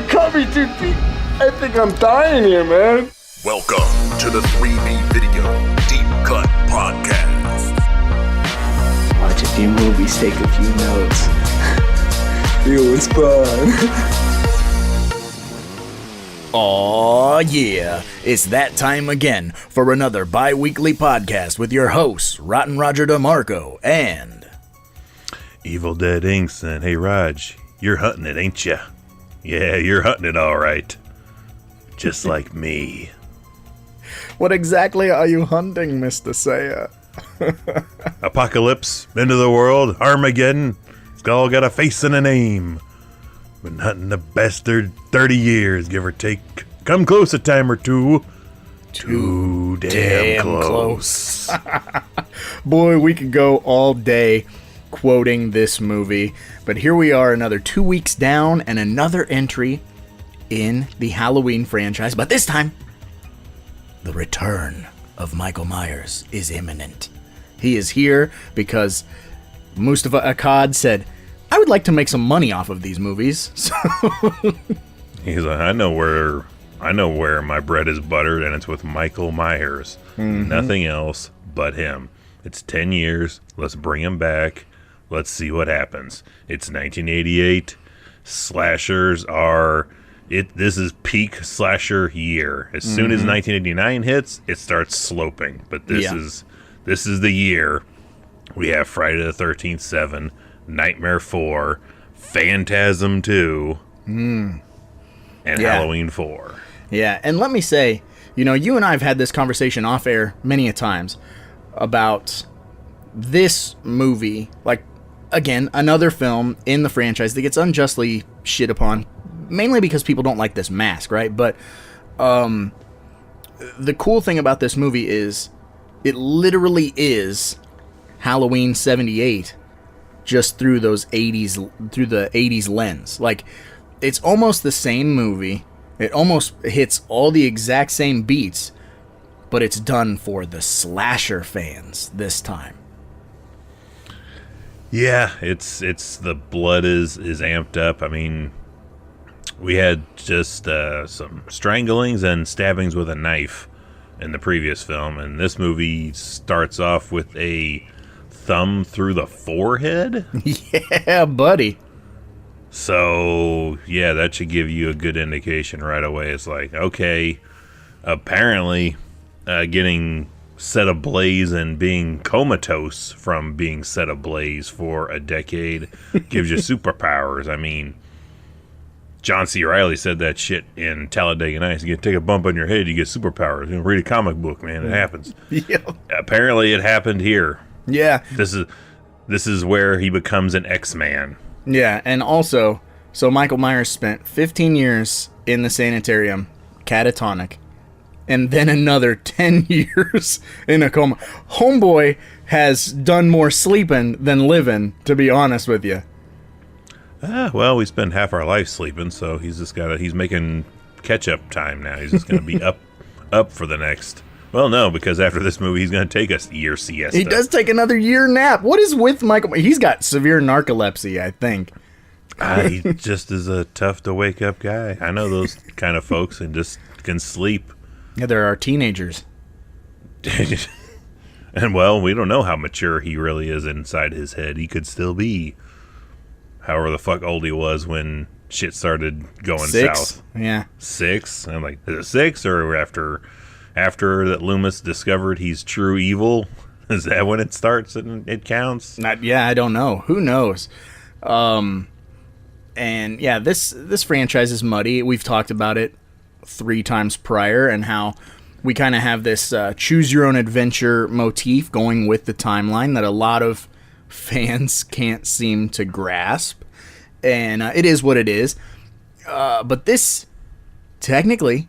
cut me, dude. I think I'm dying here, man. Welcome to the 3B Video Deep Cut Podcast. Watch a few movies, take a few notes. It was fun. Aw, yeah. It's that time again for another bi-weekly podcast with your hosts, Rotten Roger DeMarco and... Evil Dead Inks, and hey Raj, you're hunting it, ain't ya? Yeah, you're hunting it all right. Just like me. What exactly are you hunting, Mr. Saya? Apocalypse, end of the world, Armageddon. It's all got a face and a name. Been hunting the bastard 30 years, give or take. Come close a time or two. Too damn close. Boy, we could go all day quoting this movie, but here we are, another 2 weeks down and another entry in the Halloween franchise, but this time the return of Michael Myers is imminent. He is here because Mustafa Akkad said, I would like to make some money off of these movies. So He's like, I know where my bread is buttered, and it's with Michael Myers. Mm-hmm. Nothing else but him. It's 10 years. Let's bring him back. Let's see what happens. It's 1988. Slashers are... This is peak slasher year. As soon as 1989 hits, it starts sloping. But this is the year. We have Friday the 13th 7, Nightmare 4, Phantasm 2, and Halloween 4. Yeah, and let me say, you and I have had this conversation off air many a times about this movie, like, again, another film in the franchise that gets unjustly shit upon, mainly because people don't like this mask, right? But the cool thing about this movie is it literally is Halloween 78 just through the 80s lens. Like, it's almost the same movie. It almost hits all the exact same beats, but it's done for the slasher fans this time. Yeah, it's the blood is amped up. I mean, we had just some stranglings and stabbings with a knife in the previous film, and this movie starts off with a thumb through the forehead. Yeah, buddy. So, yeah, that should give you a good indication right away. It's like, okay, apparently getting set ablaze and being comatose from being set ablaze for a decade gives you superpowers. I mean, John C. Reilly said that shit in Talladega Nights. You take a bump on your head, you get superpowers. Read a comic book, man. It happens. Yeah. Apparently it happened here. Yeah. This is where he becomes an X-Man. Yeah, and also, so Michael Myers spent 15 years in the sanitarium, catatonic, and then another 10 years in a coma. Homeboy has done more sleeping than living, to be honest with you. Well, we spend half our life sleeping, so he's making catch-up time now. He's just going to be up for the next... Well, no, because after this movie, he's going to take a year siesta. He does take another year nap. What is with Michael? He's got severe narcolepsy, I think. He just is a tough-to-wake-up guy. I know those kind of folks and just can sleep. Yeah, there are teenagers. And, well, we don't know how mature he really is inside his head. He could still be however the fuck old he was when shit started going 6? south. Yeah. 6? I'm like, is it 6 or after that Loomis discovered he's true evil? Is that when it starts and it counts? I don't know. Who knows? And yeah, this franchise is muddy. We've talked about it 3 times prior and how we kind of have this choose your own adventure motif going with the timeline that a lot of fans can't seem to grasp. And it is what it is. But this technically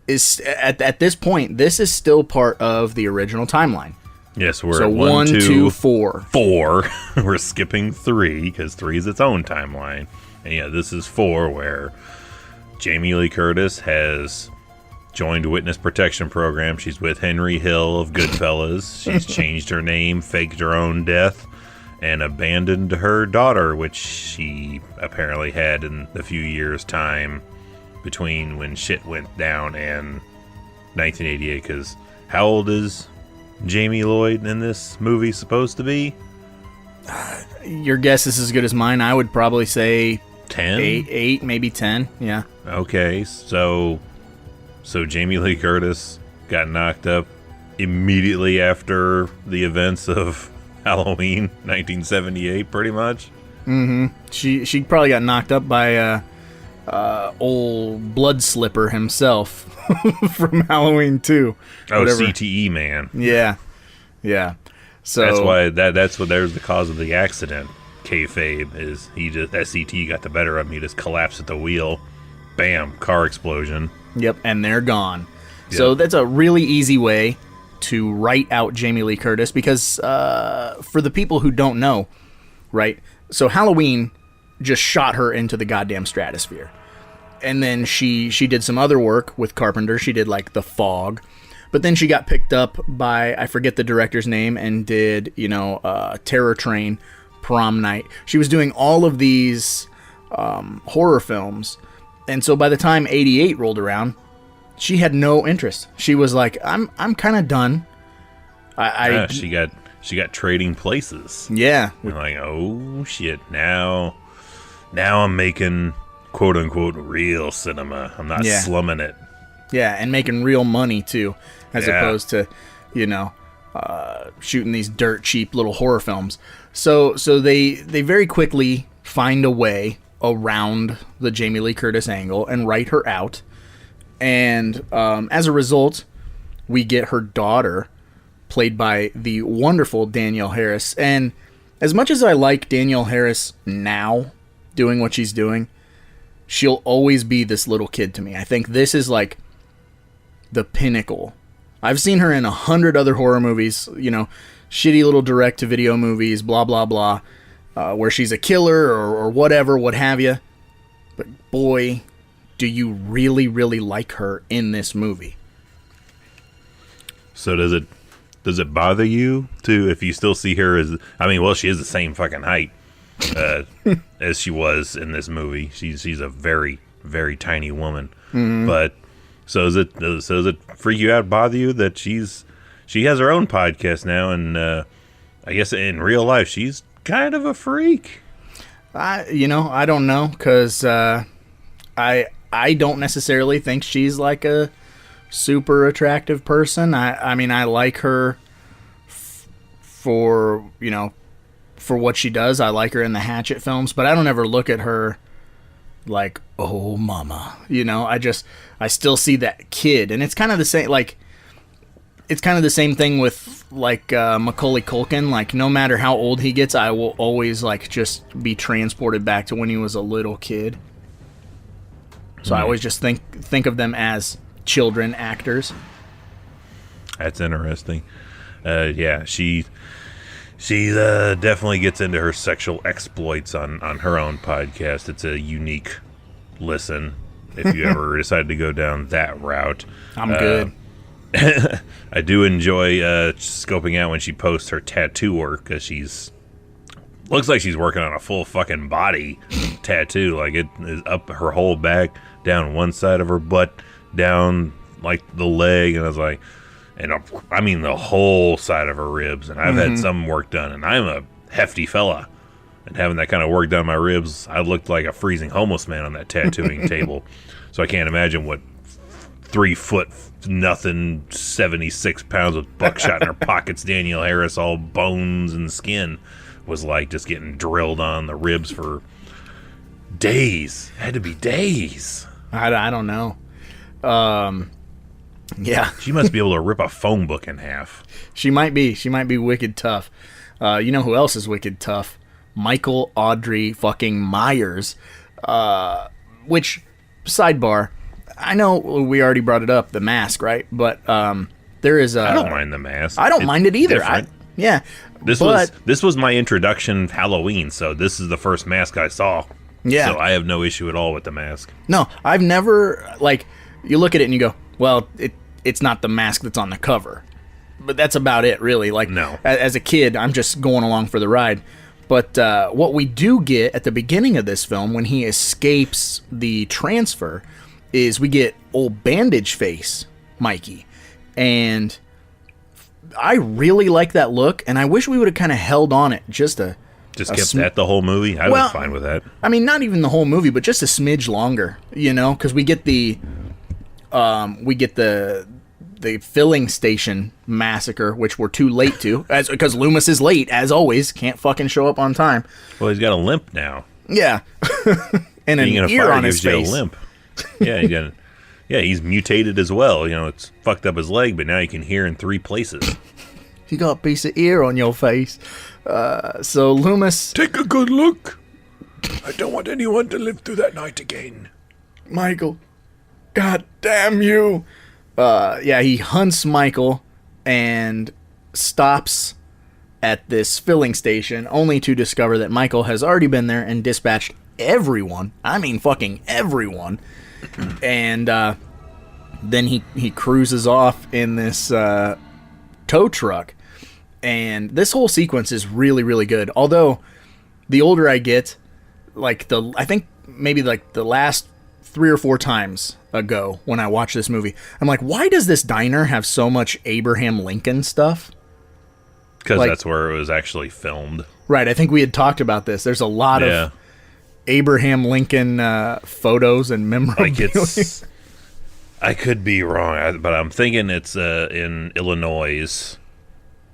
is at this point, this is still part of the original timeline. Yes, we're so at 1, 2, 4. 4. We're skipping 3 because 3 is its own timeline. And yeah, this is 4 where Jamie Lee Curtis has joined Witness Protection Program. She's with Henry Hill of Goodfellas. She's changed her name, faked her own death, and abandoned her daughter, which she apparently had in a few years' time. between when shit went down and 1988. Because how old is Jamie Lloyd in this movie supposed to be? Your guess is as good as mine. I would probably say 10? 8, maybe 10. Yeah. Okay, so Jamie Lee Curtis got knocked up immediately after the events of Halloween 1978, pretty much. She probably got knocked up by old Blood Slipper himself from Halloween 2. Oh, whatever. CTE man. Yeah. So That's why that's what there's the cause of the accident. Kayfabe is that CTE got the better of him. He just collapsed at the wheel. Bam, car explosion. Yep, and they're gone. So that's a really easy way to write out Jamie Lee Curtis because for the people who don't know, right? So Halloween just shot her into the goddamn stratosphere. And then she did some other work with Carpenter. She did like The Fog. But then she got picked up by, I forget the director's name, and did, Terror Train, Prom Night. She was doing all of these horror films. And so by the time 88 rolled around, she had no interest. She was like, I'm kind of done. She got Trading Places. Yeah. We're like, oh shit, now I'm making quote unquote real cinema. I'm not slumming it. Yeah, and making real money too, as opposed to, shooting these dirt cheap little horror films. So they very quickly find a way around the Jamie Lee Curtis angle and write her out. And as a result, we get her daughter, played by the wonderful Danielle Harris. And as much as I like Danielle Harris now, doing what she's doing, she'll always be this little kid to me. I think this is like the pinnacle. I've seen her in 100 other horror movies, shitty little direct-to-video movies, blah, blah, blah, where she's a killer or whatever, what have you. But boy, do you really, really like her in this movie. So does it bother you too if you still see her as, she is the same fucking height as she was in this movie. She's a very, very tiny woman. Mm-hmm. But so does it freak you out, bother you that she has her own podcast now, and I guess in real life she's kind of a freak. I don't know, because I don't necessarily think she's like a super attractive person. I like her for what she does. I like her in the Hatchet films, but I don't ever look at her like, oh mama, I still see that kid. And it's kind of the same, like, it's kind of the same thing with like Macaulay Culkin. Like, no matter how old he gets, I will always like just be transported back to when he was a little kid. So I always just think of them as children actors. That's interesting. She definitely gets into her sexual exploits on her own podcast. It's a unique listen if you ever decide to go down that route. I'm good. I do enjoy scoping out when she posts her tattoo work, because looks like she's working on a full fucking body tattoo. Like, it is up her whole back, down one side of her butt, down like the leg, and I was like, the whole side of her ribs. And I've had some work done, and I'm a hefty fella, and having that kind of work done my ribs, I looked like a freezing homeless man on that tattooing table. So I can't imagine what 3 foot nothing, 76 pounds with buckshot in her pockets, Danielle Harris, all bones and skin, was like, just getting drilled on the ribs for days. It had to be days. I don't know. Yeah. She must be able to rip a phone book in half. She might be wicked tough. You know who else is wicked tough? Michael Audrey fucking Myers. Which, sidebar, I know we already brought it up, The Mask, right? But there is I don't mind The Mask. I don't mind it either. This was my introduction to Halloween, so this is the first Mask I saw. Yeah. So I have no issue at all with The Mask. No, I've never, like, you look at it and you go, well, it's not the mask that's on the cover. But that's about it, really. Like, no. As a kid, I'm just going along for the ride. But what we do get at the beginning of this film, when he escapes the transfer, is we get old bandage face Mikey, and I really like that look, and I wish we would have kind of held on it Just kept that the whole movie. I was fine with that. I mean, not even the whole movie, but just a smidge longer, because we get the filling station massacre, which we're too late to, because Loomis is late as always, can't fucking show up on time. Well, he's got a limp now. Yeah, and Being in an a ear fire on his gives you face. a limp. Yeah, he's mutated as well. It's fucked up his leg, but now you can hear in 3 places. You got a piece of ear on your face. So Loomis, Take a good look. I don't want anyone to live through that night again. Michael, God damn you. He hunts Michael and stops at this filling station, only to discover that Michael has already been there and dispatched everyone. I mean fucking everyone. And then he cruises off in this tow truck. And this whole sequence is really, really good. Although, the older I get, I think maybe the last 3 or 4 times ago when I watched this movie, I'm like, why does this diner have so much Abraham Lincoln stuff? Because that's where it was actually filmed. Right, I think we had talked about this. There's a lot of Abraham Lincoln photos and memorabilia. I could be wrong, but I'm thinking it's in Illinois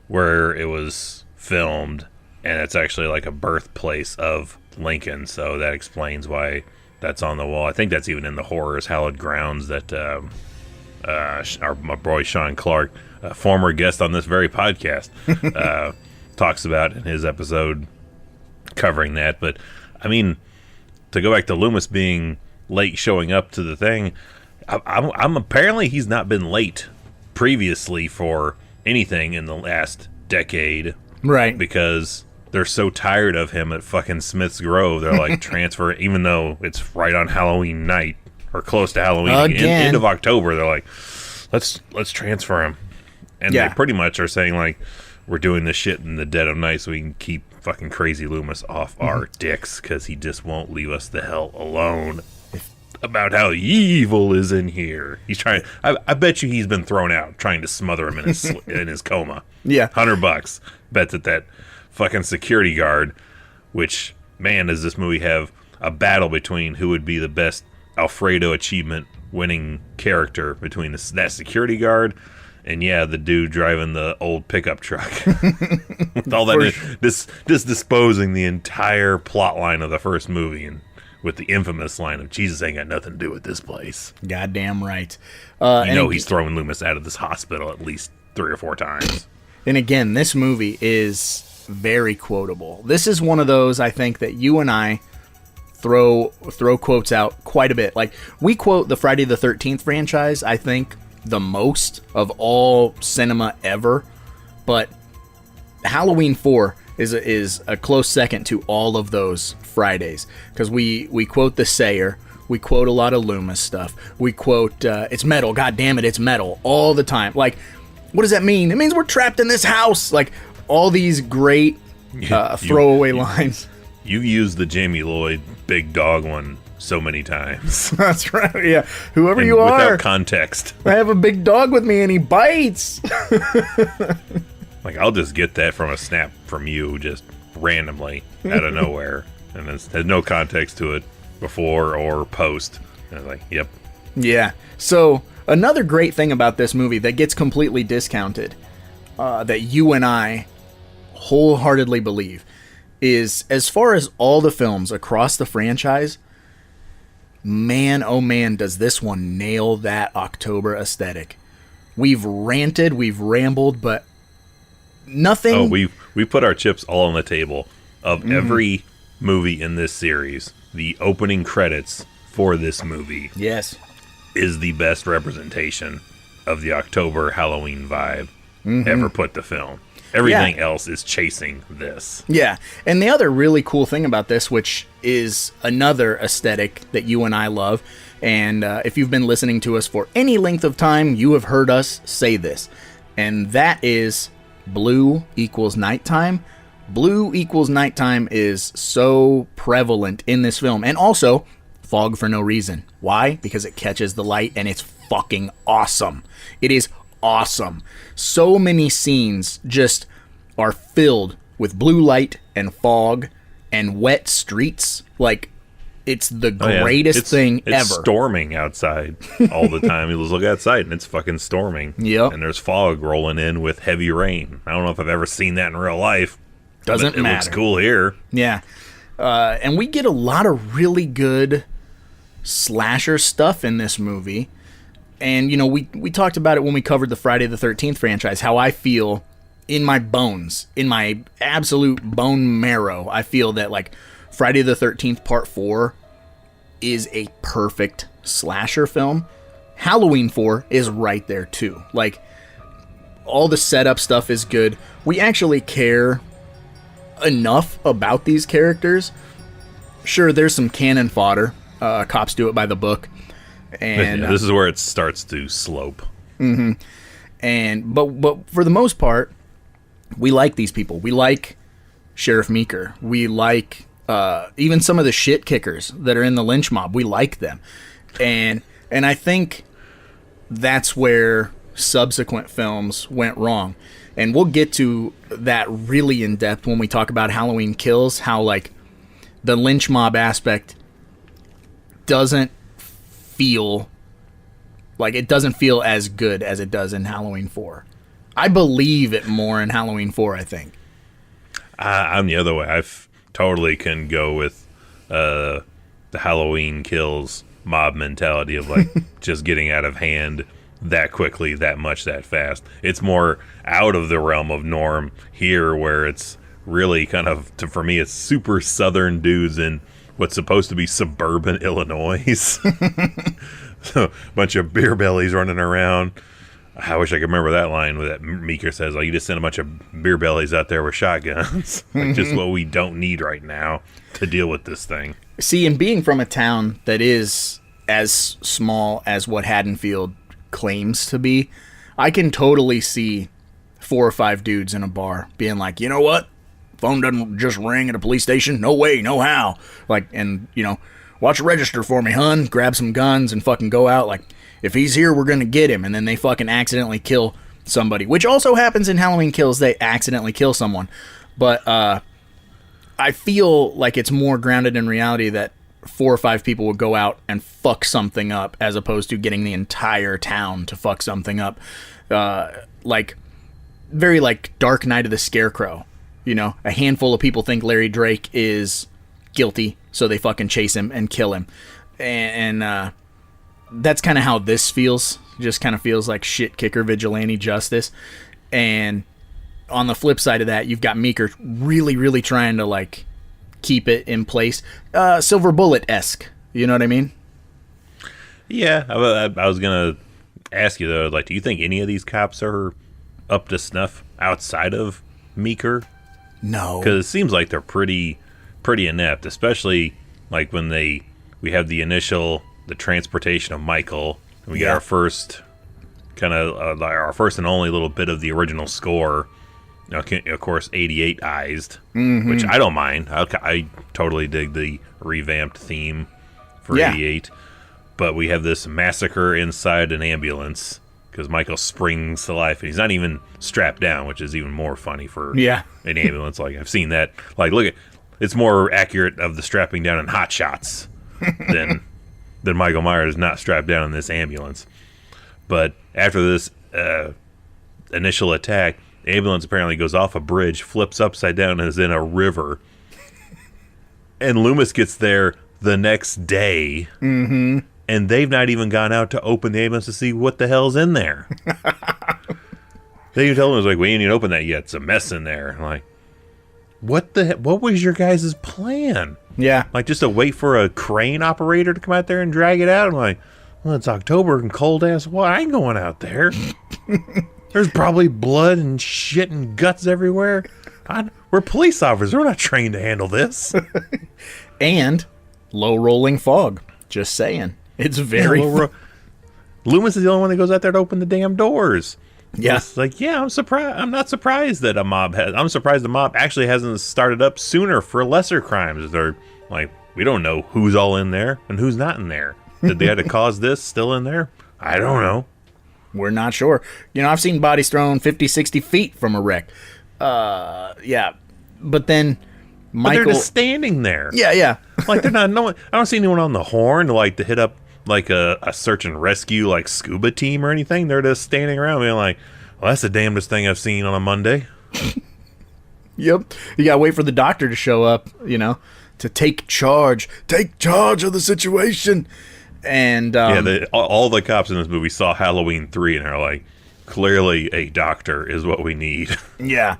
where it was filmed, and it's actually like a birthplace of Lincoln, so that explains why that's on the wall. I think that's even in the Horrors Hallowed Grounds that my boy Sean Clark, a former guest on this very podcast, talks about in his episode covering that. But I mean, to go back to Loomis being late showing up to the thing, I'm apparently he's not been late previously for anything in the last decade, right? Because they're so tired of him at fucking Smith's Grove. They're like, transfer, even though it's right on Halloween night or close to Halloween, end of October. They're like, let's transfer him, and they pretty much are saying like, we're doing this shit in the dead of night so we can keep fucking Crazy Loomis off our dicks because he just won't leave us the hell alone. About how evil is in here. He's trying. I bet you he's been thrown out trying to smother him in his in his coma. Yeah, $100 bet that fucking security guard. Which, man, does this movie have a battle between who would be the best Alfredo achievement winning character between that security guard and the dude driving the old pickup truck. With all that, just disposing the entire plot line of the first movie and with the infamous line of Jesus ain't got nothing to do with this place. Goddamn right. He's throwing Loomis out of this hospital at least 3 or 4 times. And again, this movie is very quotable. This is one of those, I think, that you and I throw quotes out quite a bit. Like, we quote the Friday the 13th franchise, I think, the most of all cinema ever. But Halloween 4 is a close second to all of those Fridays, because we quote the Sayer, we quote a lot of Loomis stuff, we quote it's metal, god damn it, it's metal, all the time. Like, what does that mean? It means we're trapped in this house. Like, all these great throwaway lines. You used the Jamie Lloyd big dog one so many times. That's right. Yeah, whoever you are, without context. I have a big dog with me and he bites. Like, I'll just get that from a snap from you just randomly out of nowhere. And there's no context to it before or post. And I was like, yep. Yeah. So, another great thing about this movie that gets completely discounted, that you and I wholeheartedly believe, is as far as all the films across the franchise, man, oh man, does this one nail that October aesthetic. We've ranted, we've rambled, but nothing. Oh, we put our chips all on the table of every movie in this series. The opening credits for this movie, yes, is the best representation of the October Halloween vibe ever put to film. Everything else is chasing this. Yeah, and the other really cool thing about this, which is another aesthetic that you and I love, and if you've been listening to us for any length of time, you have heard us say this, and that is blue equals nighttime. Blue equals nighttime is so prevalent in this film, and also fog for no reason. Why? Because it catches the light and it's fucking awesome. It is awesome. So many scenes just are filled with blue light and fog and wet streets. Like, it's the greatest thing ever. It's storming outside all the time. You just look outside and it's fucking storming. Yep. And there's fog rolling in with heavy rain. I don't know if I've ever seen that in real life. Doesn't matter. It looks cool here. Yeah. And we get a lot of really good slasher stuff in this movie. And, you know, we talked about it when we covered the Friday the 13th franchise, how I feel in my bones, in my absolute bone marrow, I feel that, like, Friday the 13th Part 4 is a perfect slasher film. Halloween 4 is right there, too. Like, all the setup stuff is good. We actually care enough about these characters. Sure, there's some cannon fodder. Cops do it by the book. And this is where it starts to slope. And but for the most part, we like these people. We like Sheriff Meeker. We like even some of the shit kickers that are in the lynch mob. We like them. And I think that's where subsequent films went wrong. And we'll get to that really in depth when we talk about Halloween Kills, how, like, the lynch mob aspect doesn't feel like, it doesn't feel as good as it does in Halloween 4. I believe it more in Halloween 4, I think. I'm the other way. Totally can go with the Halloween Kills mob mentality of, like, just getting out of hand that quickly, that much, that fast. It's more out of the realm of norm here, where it's really kind of, for me, it's super southern dudes in what's supposed to be suburban Illinois. So a bunch of beer bellies running around. I wish I could remember that line that Meeker says, like, you just sent a bunch of beer bellies out there with shotguns. Like, just what we don't need right now to deal with this thing. See, and being from a town that is as small as what Haddonfield claims to be, I can totally see 4 or 5 dudes in a bar being like, you know what? Phone doesn't just ring at a police station. No way, no how. Like, and, you know, watch a register for me, hun. Grab some guns and fucking go out. Like, if he's here, we're going to get him. And then they fucking accidentally kill somebody, which also happens in Halloween Kills. They accidentally kill someone. But I feel like it's more grounded in reality that 4 or 5 people would go out and fuck something up, as opposed to getting the entire town to fuck something up. Like, very like Dark Night of the Scarecrow. You know, a handful of people think Larry Drake is guilty, so they fucking chase him and kill him. And that's kind of how this feels. Just kind of feels like shit kicker vigilante justice. And on the flip side of that, you've got Meeker really, really trying to, like, keep it in place. Silver Bullet-esque. You know what I mean? Yeah, I was going to ask you, though, like, do you think any of these cops are up to snuff outside of Meeker? No. Because it seems like they're pretty inept, especially, like, when we have the transportation of Michael, and we get our first our first and only little bit of the original score. Of course, 88ized, which I don't mind. I totally dig the revamped theme for 88. But we have this massacre inside an ambulance because Michael springs to life, and he's not even strapped down, which is even more funny for an ambulance. Like, I've seen that. Like, look at, it's more accurate of the strapping down in Hot Shots than Michael Myers not strapped down in this ambulance. But after this initial attack, the ambulance apparently goes off a bridge, flips upside down, and is in a river. And Loomis gets there the next day, and they've not even gone out to open the ambulance to see what the hell's in there. They even tell him, like, we ain't even opened that yet. It's a mess in there. I'm like, what was your guys' plan? Yeah. Like, just to wait for a crane operator to come out there and drag it out? I'm like, well, it's October and cold ass. Well, I ain't going out there. There's probably blood and shit and guts everywhere. We're police officers. We're not trained to handle this. And low rolling fog. Just saying. It's very... Loomis is the only one that goes out there to open the damn doors. Yeah. It's like, yeah, I'm surprised. I'm not surprised that I'm surprised the mob actually hasn't started up sooner for lesser crimes. They're like, We don't know who's all in there and who's not in there. Did they have to cause this still in there? I don't know. We're not sure. You know, I've seen bodies thrown 50, 60 feet from a wreck. Yeah. But then But Michael... they're just standing there. Yeah. Like, they're not... No, I don't see anyone on the horn, like, to hit up, like, a search and rescue, like, scuba team or anything. They're just standing around being like, well, that's the damnedest thing I've seen on a Monday. Yep. You gotta wait for the doctor to show up, you know, to take charge of the situation. And all the cops in this movie saw Halloween 3 and are like, clearly a doctor is what we need yeah,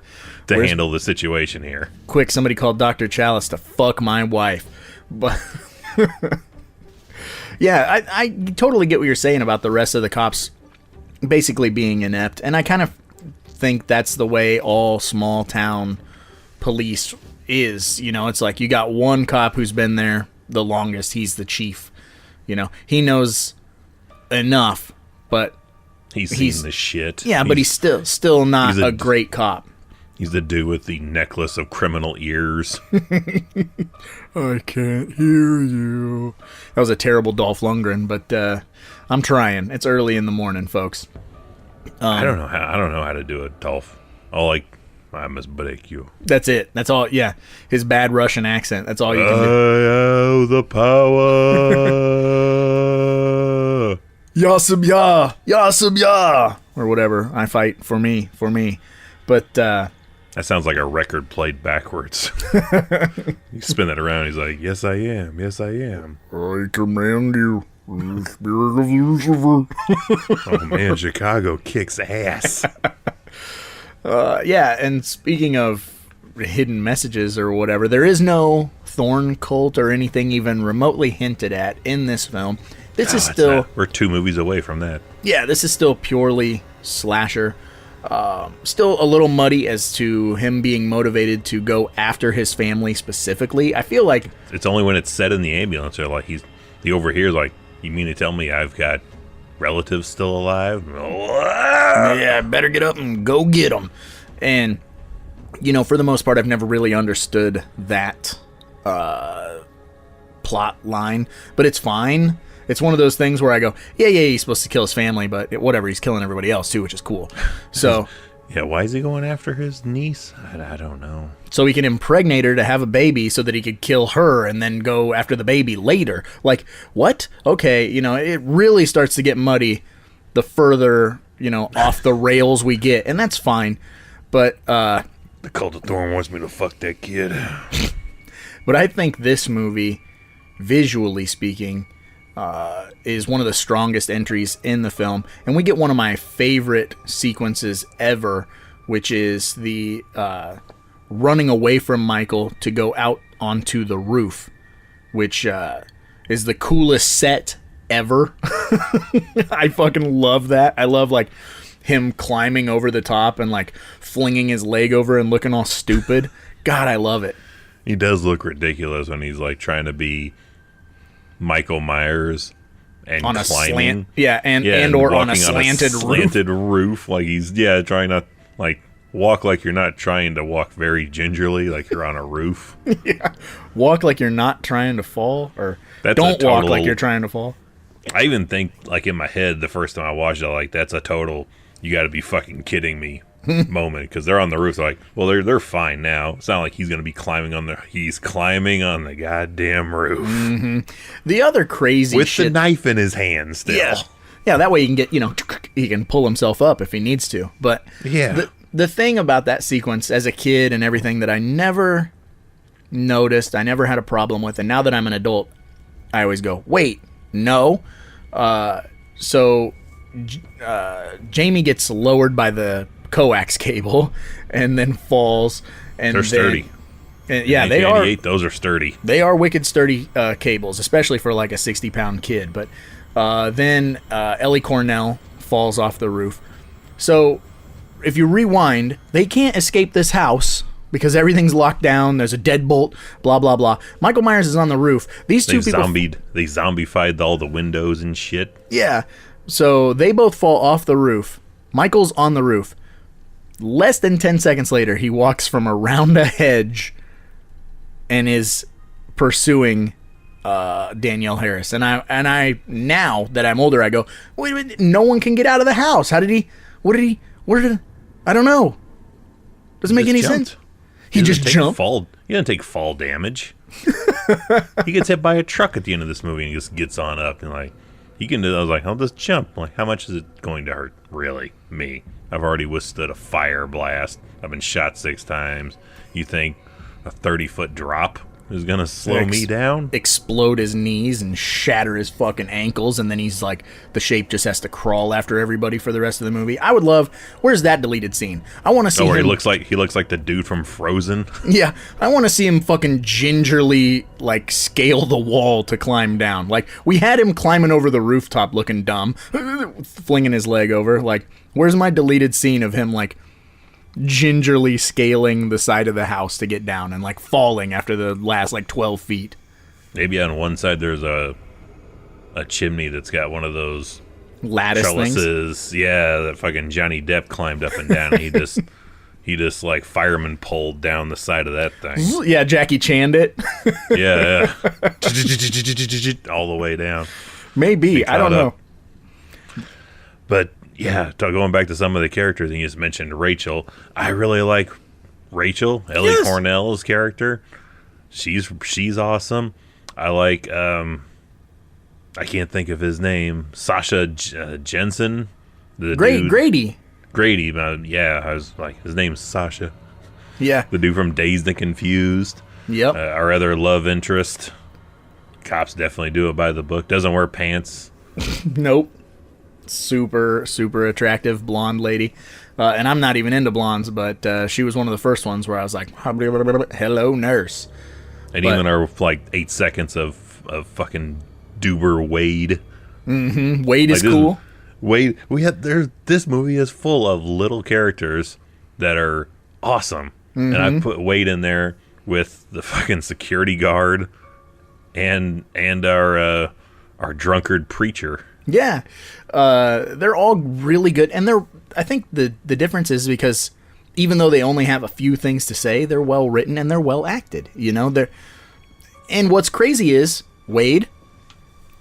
to handle the situation here. quick, somebody called Dr. Chalice to fuck my wife. But yeah, I totally get what you're saying about the rest of the cops basically being inept, and I kind of think that's the way all small town police is. You know, it's like you got one cop who's been there the longest. He's the chief. You know, he knows enough, but He's seen the shit. Yeah, but he's still not he's a great cop. He's the dude with the necklace of criminal ears. I can't hear you. That was a terrible Dolph Lundgren, but I'm trying. It's early in the morning, folks. I don't know how to do it, Dolph. I must break you. That's it. That's all. Yeah, his bad Russian accent. That's all you can do. I have the power. Yasum ya, or whatever. I fight for me. But That sounds like a record played backwards. You spin that around. He's like, "Yes, I am. Yes, I am. I command you, in the spirit of Lucifer." Oh man, Chicago kicks ass. yeah. And speaking of hidden messages or whatever, there is no Thorn cult or anything even remotely hinted at in this film. This is still... We're 2 movies away from that. Yeah, this is still purely slasher. Still a little muddy as to him being motivated to go after his family specifically. I feel like... It's only when it's said in the ambulance, they're like, he overhears like, you mean to tell me I've got relatives still alive? Yeah, better get up and go get them. And, you know, for the most part, I've never really understood that plot line. But it's fine. It's one of those things where I go, yeah, he's supposed to kill his family, but whatever, he's killing everybody else too, which is cool. So, yeah, why is he going after his niece? I don't know. So he can impregnate her to have a baby so that he could kill her and then go after the baby later. Like, what? Okay, you know, it really starts to get muddy the further, you know, off the rails we get, and that's fine. But, the Cult of Thorn wants me to fuck that kid. But I think this movie, visually speaking, is one of the strongest entries in the film, and we get one of my favorite sequences ever, which is the running away from Michael to go out onto the roof, which is the coolest set ever. I fucking love that. I love like him climbing over the top and like flinging his leg over and looking all stupid. God, I love it. He does look ridiculous when he's like trying to be Michael Myers and on a climbing. slant, and or on a slanted roof. Like he's trying to like walk like you're not trying to walk very gingerly, like you're on a roof. Yeah, walk like you're not trying to fall, or don't walk like you're trying to fall. I even think like in my head the first time I watched it, like that's a total you got to be fucking kidding me moment, because they're on the roof. They're like, well, they're fine now. It's not like he's gonna be climbing on he's climbing on the goddamn roof. Mm-hmm. The other crazy with shit, the knife in his hand still. Yeah, that way he can get, you know, he can pull himself up if he needs to. But yeah, the thing about that sequence as a kid and everything that I never noticed, I never had a problem with, and now that I'm an adult, I always go, wait, no. So Jamie gets lowered by the coax cable and then falls, and they're sturdy. And yeah, they are. Those are sturdy. They are wicked sturdy cables, especially for like a 60-pound kid. But then Ellie Cornell falls off the roof. So if you rewind, they can't escape this house because everything's locked down. There's a deadbolt. Blah blah blah. Michael Myers is on the roof. These two people they zombified all the windows and shit. Yeah. So they both fall off the roof. Michael's on the roof. Less than 10 seconds later, he walks from around a hedge and is pursuing Danielle Harris, and I now that I'm older, I go, wait a minute, no one can get out of the house. How did he? Where did? I don't know. Doesn't make any sense. He just jumped. He doesn't take fall damage. He gets hit by a truck at the end of this movie and just gets on up and like he can. I was like, I'll just jump. Like, how much is it going to hurt? Really, me? I've already withstood a fire blast. I've been shot 6 times. You think a 30-foot drop is gonna slow me down? Explode his knees and shatter his fucking ankles, and then he's like, the shape just has to crawl after everybody for the rest of the movie. I would love. Where's that deleted scene? I want to see. Where him, he looks like the dude from Frozen. Yeah, I want to see him fucking gingerly like scale the wall to climb down. Like we had him climbing over the rooftop, looking dumb, flinging his leg over. Like, where's my deleted scene of him like gingerly scaling the side of the house to get down and like falling after the last like 12 feet. Maybe on one side there's a chimney that's got one of those lattice trellises. Things. Yeah, that fucking Johnny Depp climbed up and down. he just like fireman poled down the side of that thing. Yeah, Jackie Chan'd it. Yeah. All the way down. Maybe. I don't know. But yeah, going back to some of the characters, and you just mentioned Rachel. I really like Rachel, Ellie Cornell's character. She's awesome. I like I can't think of his name. Sasha Jensen. Grady. Yeah, I was like, his name's Sasha. Yeah. The dude from Dazed and Confused. Yep. Our other love interest. Cops definitely do it by the book. Doesn't wear pants. Nope. Super attractive blonde lady, and I'm not even into blondes, but she was one of the first ones where I was like, hello nurse. And even our like 8 seconds of fucking Duber Wade. Wade is cool. Wade, this movie is full of little characters that are awesome, and I put Wade in there with the fucking security guard and our drunkard preacher. Yeah, they're all really good, and I think the difference is because even though they only have a few things to say, they're well written and they're well acted. You know, and what's crazy is Wade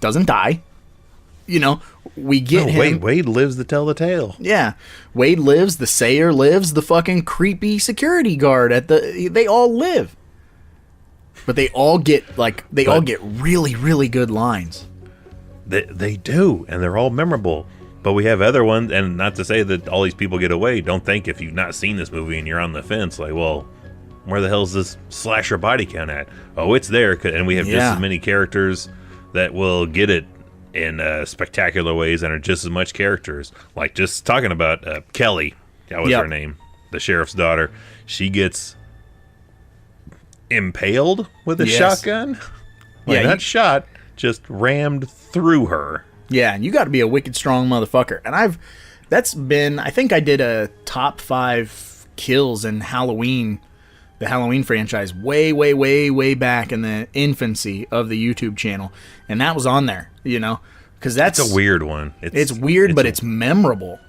doesn't die. You know, we get him. Wade lives to tell the tale. Yeah, Wade lives. The Sayer lives. The fucking creepy security guard they all live, but they all get really really good lines. They do, and they're all memorable. But we have other ones, and not to say that all these people get away. Don't think if you've not seen this movie and you're on the fence, like, well, where the hell's this slasher body count at? Oh, it's there, and we have just as many characters that will get it in spectacular ways and are just as much characters. Like, just talking about Kelly, that was her name, the sheriff's daughter. She gets impaled with a shotgun. Like, that shot just rammed through her. Yeah, and you got to be a wicked strong motherfucker. And I think I did a top 5 kills in Halloween, the Halloween franchise, way back in the infancy of the YouTube channel, and that was on there, you know, because that's a weird one. It's weird, but it's memorable.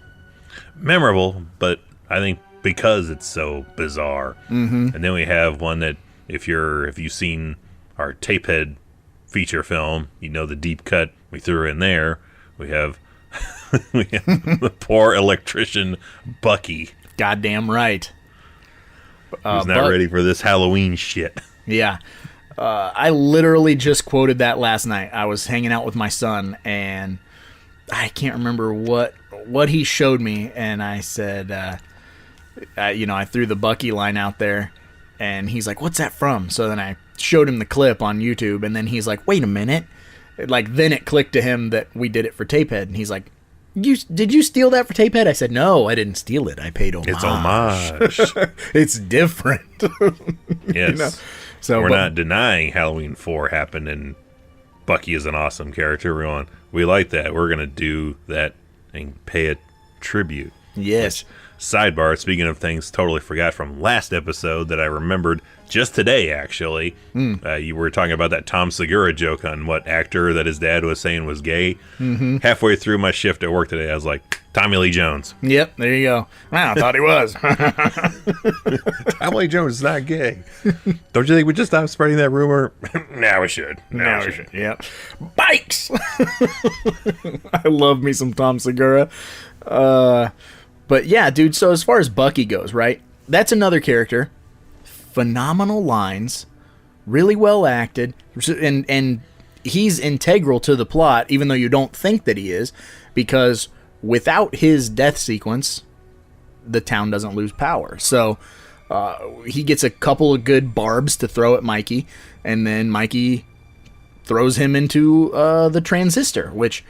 Memorable, but I think because it's so bizarre. Mm-hmm. And then we have one that if you've seen our Tapehead feature film, you know, the deep cut we threw in there. We have the poor electrician Bucky. Goddamn right. Who's not ready for this Halloween shit. Yeah. I literally just quoted that last night. I was hanging out with my son, and I can't remember what he showed me, and I said, I threw the Bucky line out there, and he's like, what's that from? So then I showed him the clip on YouTube, and then he's like, wait a minute. Like, then it clicked to him that we did it for Tapehead, and he's like, did you steal that for Tapehead? I said, no, I didn't steal it. I paid homage. It's homage. It's different. Yes. You know? So we're not denying Halloween 4 happened, and Bucky is an awesome character. We like that. We're going to do that and pay a tribute. Yes. Sidebar, speaking of things totally forgot from last episode that I remembered just today, actually. You were talking about that Tom Segura joke on what actor that his dad was saying was gay. Halfway through my shift at work today, I was like, Tommy Lee Jones. Yep, there you go. Wow, I thought he was. Tommy Lee Jones is not gay. Don't you think we just stop spreading that rumor? Now we should. Now we should. Yep. Bikes! I love me some Tom Segura. But yeah, dude, so as far as Bucky goes, right? That's another character. Phenomenal lines, really well acted, and he's integral to the plot, even though you don't think that he is, because without his death sequence, the town doesn't lose power. So he gets a couple of good barbs to throw at Mikey, and then Mikey throws him into the transistor, which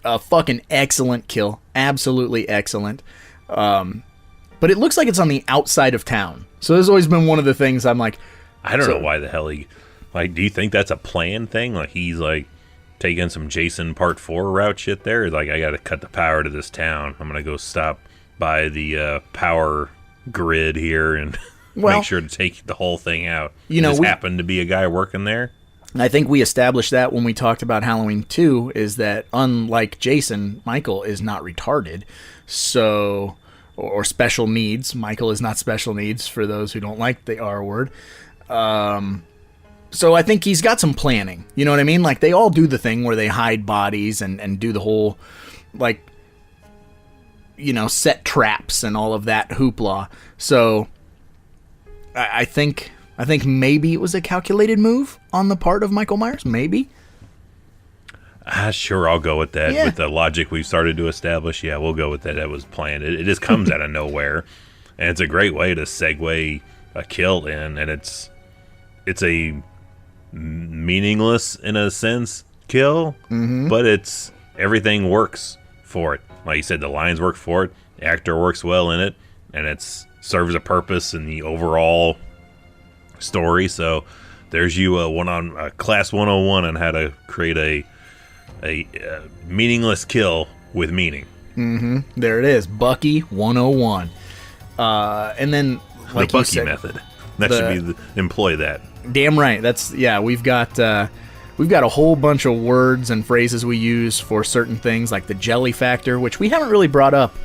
a fucking excellent kill, absolutely excellent. But it looks like it's on the outside of town. So there's always been one of the things I'm like, I don't know why the hell he, like, do you think that's a planned thing? Like, he's, like, taking some Jason Part 4 route shit there? Like, I gotta cut the power to this town. I'm gonna go stop by the power grid here and make sure to take the whole thing out. You know, just happened to be a guy working there. I think we established that when we talked about Halloween 2, is that unlike Jason, Michael is not retarded. So... or special needs. Michael is not special needs, for those who don't like the R word. So I think he's got some planning. You know what I mean? Like, they all do the thing where they hide bodies and do the whole, like, you know, set traps and all of that hoopla. So I think maybe it was a calculated move on the part of Michael Myers. Maybe. Sure, I'll go with that. Yeah. With the logic we've started to establish, yeah, we'll go with that. That was planned. It just comes out of nowhere, and it's a great way to segue a kill in, and it's a meaningless, in a sense, kill, but it's everything works for it. Like you said, the lines work for it, the actor works well in it, and it's serves a purpose in the overall story. So there's you a class 101 on how to create a meaningless kill with meaning. There it is, Bucky 101. And then, like the Bucky you said, method. That should be employ that. Damn right. We've got a whole bunch of words and phrases we use for certain things, like the jelly factor, which we haven't really brought up.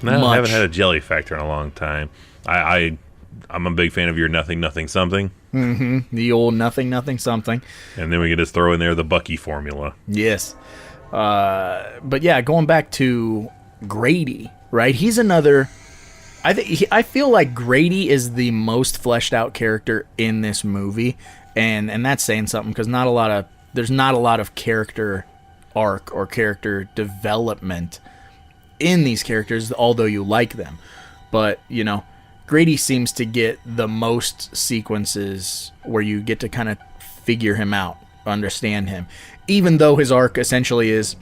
No, much. I haven't had a jelly factor in a long time. I'm a big fan of your nothing something. The old nothing something. And then we can just throw in there the Bucky formula. Yes. But yeah, going back to Grady, right? He's another... I feel like Grady is the most fleshed out character in this movie, and that's saying something, because there's not a lot of character arc or character development in these characters, although you like them. But, you know, Grady seems to get the most sequences where you get to kind of figure him out, understand him, even though his arc essentially is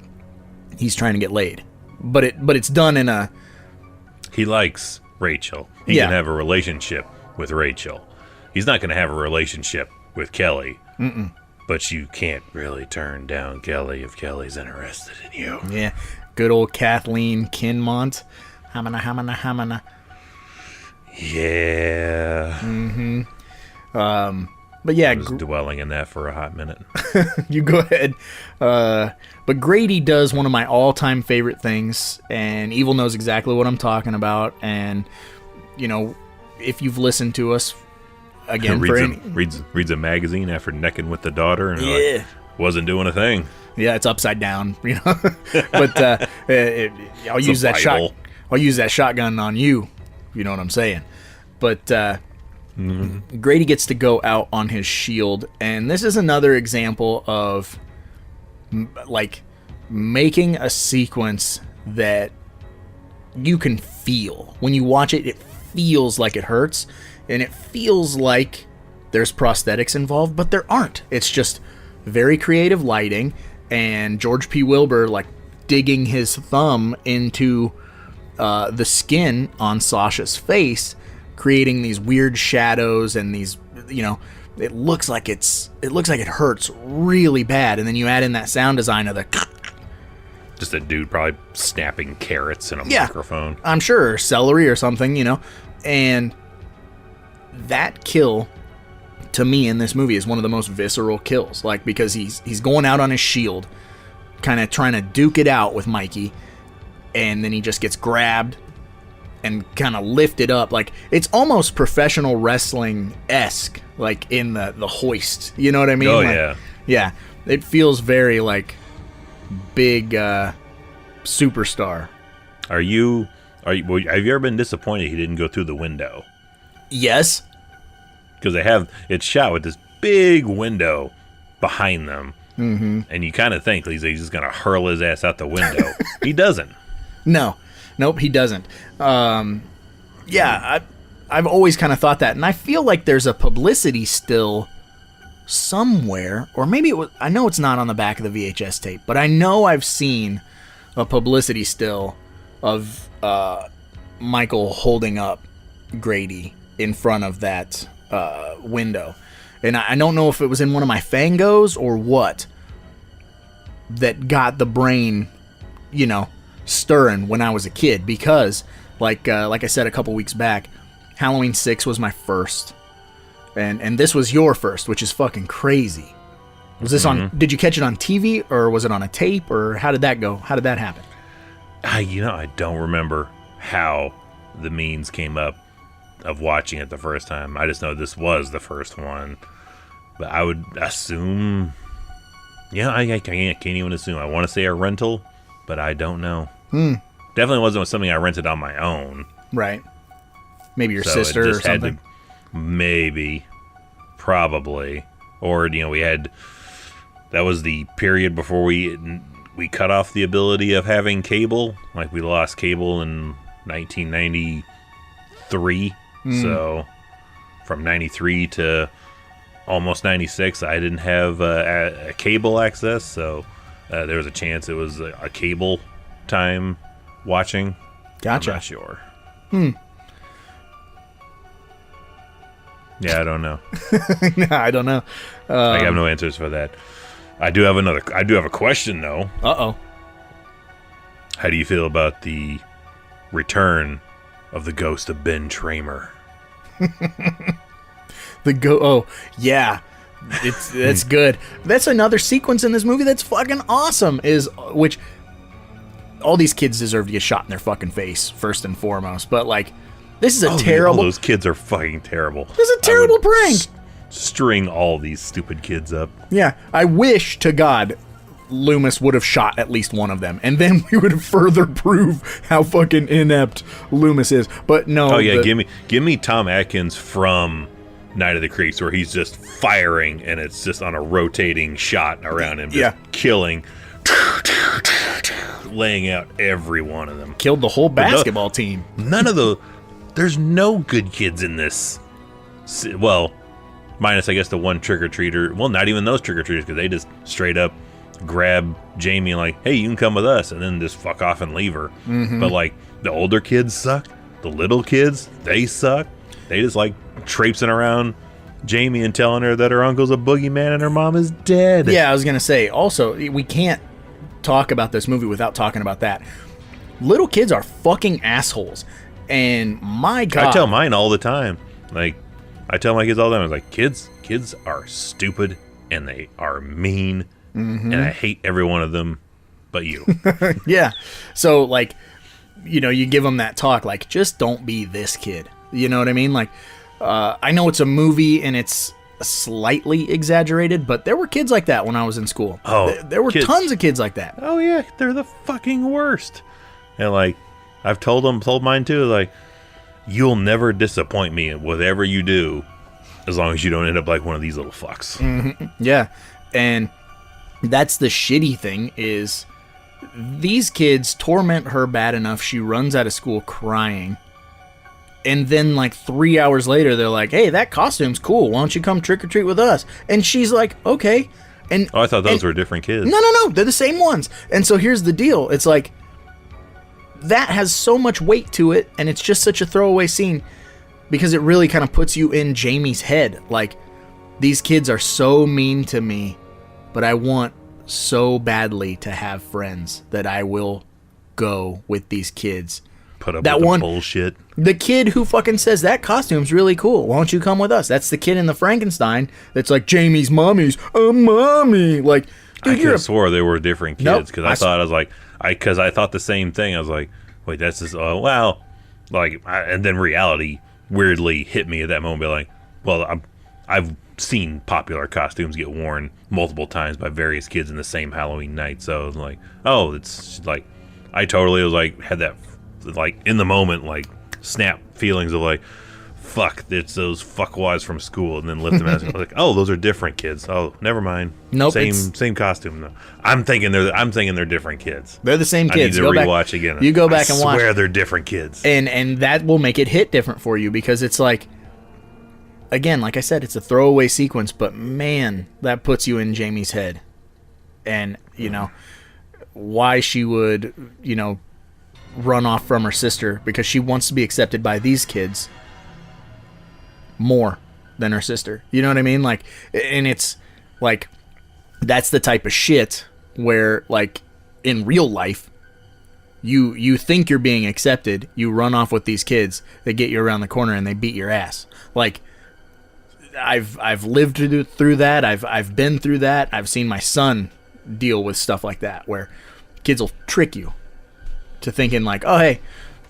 he's trying to get laid, but it's done in a... He likes Rachel. He can have a relationship with Rachel. He's not going to have a relationship with Kelly. But you can't really turn down Kelly if Kelly's interested in you. Yeah. Good old Kathleen Kinmont. Hamana. Yeah. But yeah, I was dwelling in that for a hot minute. You go ahead. But Grady does one of my all-time favorite things, and Evil knows exactly what I'm talking about. And, you know, if you've listened to us, again, reads a magazine after necking with the daughter, and like, wasn't doing a thing. Yeah, it's upside down, you know. But I'll use that shotgun on you. You know what I'm saying? But Grady gets to go out on his shield, and this is another example of like making a sequence that you can feel when you watch it. It feels like it hurts, and it feels like there's prosthetics involved, but there aren't. It's just very creative lighting, and George P. Wilbur like digging his thumb into the skin on Sasha's face, creating these weird shadows and these, you know, it looks like it hurts really bad, and then you add in that sound design of the just a dude probably snapping carrots in a Yeah. microphone. I'm sure, celery or something, and that kill to me in this movie is one of the most visceral kills, like, because he's going out on his shield, kind of trying to duke it out with Mikey, and then he just gets grabbed and kind of lifted up, like it's almost professional wrestling-esque, like in the hoist, you know what I mean? Oh, like, yeah, it feels very like big superstar. Have you ever been disappointed he didn't go through the window? Yes. Because it's shot with this big window behind them, and you kind of think he's just gonna hurl his ass out the window. He doesn't. Nope, he doesn't. Yeah, I've always kind of thought that, and I feel like there's a publicity still somewhere, or maybe it was. I know it's not on the back of the VHS tape, but I know I've seen a publicity still of Michael holding up Grady in front of that window, and I don't know if it was in one of my Fangos or what that got the brain, stirring when I was a kid, because like I said a couple weeks back, Halloween 6 was my first, and this was your first, which is fucking crazy. Was this on? Did you catch it on TV, or was it on a tape, or how did that go? How did that happen? I don't remember how the means came up of watching it the first time. I just know this was the first one, but I would assume. Yeah, I can't even assume. I want to say a rental, but I don't know. Definitely wasn't something I rented on my own. Right. Maybe your So sister it or just had something. maybe, probably, or that was the period before we cut off the ability of having cable. Like, we lost cable in 1993. So from 93 to almost 96, I didn't have a cable access, so there was a chance it was a cable time watching. Gotcha. I'm not sure. Yeah, I don't know. I don't know. I have no answers for that. I do have a question, though. Uh-oh. How do you feel about the return of the ghost of Ben Tramer? Oh, yeah. That's good. That's another sequence in this movie that's fucking awesome, which all these kids deserve to get shot in their fucking face, first and foremost. But, like, this is a terrible... All those kids are fucking terrible. This is a terrible prank. String all these stupid kids up. Yeah, I wish to God Loomis would have shot at least one of them, and then we would further prove how fucking inept Loomis is. But no. Oh yeah, give me Tom Atkins from Night of the Creeps, where he's just firing and it's just on a rotating shot around him, just killing, laying out every one of them. Killed the whole basketball team. There's no good kids in this. Well, minus, I guess, the one trick-or-treater. Well, not even those trick-or-treaters, because they just straight up grab Jamie and like, hey, you can come with us, and then just fuck off and leave her. But, like, the older kids suck. The little kids, they suck. They just like traipsing around Jamie and telling her that her uncle's a boogeyman and her mom is dead. Yeah, I was going to say, also, we can't talk about this movie without talking about that. Little kids are fucking assholes. And my God. I tell mine all the time. Like, I tell my kids all the time, I was like, kids are stupid and they are mean, and I hate every one of them but you. Yeah. So, like, you give them that talk, like, just don't be this kid. You know what I mean? Like, I know it's a movie and it's slightly exaggerated, but there were kids like that when I was in school. Oh, there were kids. tons of kids like that. Oh yeah, they're the fucking worst. And like, I've told mine too, like, you'll never disappoint me in whatever you do, as long as you don't end up like one of these little fucks. Yeah. And that's the shitty thing, is these kids torment her bad enough she runs out of school crying. And then, like, 3 hours later, they're like, hey, that costume's cool. Why don't you come trick-or-treat with us? And she's like, okay. And I thought those were different kids. No. They're the same ones. And so here's the deal. It's like, that has so much weight to it, and it's just such a throwaway scene, because it really kind of puts you in Jamie's head. Like, these kids are so mean to me, but I want so badly to have friends that I will go with these kids. Put up That with one- the bullshit. The kid who fucking says that costume's really cool. Why don't you come with us? That's the kid in the Frankenstein that's like Jamie's mommy's a mommy. Like, I dude, could you're have swore they were different Nope. kids because I thought the same thing. I was like, wait, that's just and then reality weirdly hit me at that moment. Be like, well, I've seen popular costumes get worn multiple times by various kids in the same Halloween night. So I was like, oh, it's like I totally was like had that like in the moment like snap feelings of like, fuck, it's those fuckwads from school, and then lift them out. Like, oh, those are different kids. Oh, never mind. Nope, same costume though. I'm thinking they're different kids. they're the same I need kids. to Go back- rewatch again. You go back and I watch. swear they're different kids. And that will make it hit different for you because it's like, again, like I said, it's a throwaway sequence, but man, that puts you in Jamie's head. And, you know, why she would, you know, run off from her sister because she wants to be accepted by these kids more than her sister. You know what I mean? Like, and it's like, that's the type of shit where, like, in real life, you think you're being accepted, you run off with these kids, they get you around the corner and they beat your ass. Like, I've lived through that. I've been through that. I've seen my son deal with stuff like that where kids will trick you to thinking like, oh, hey,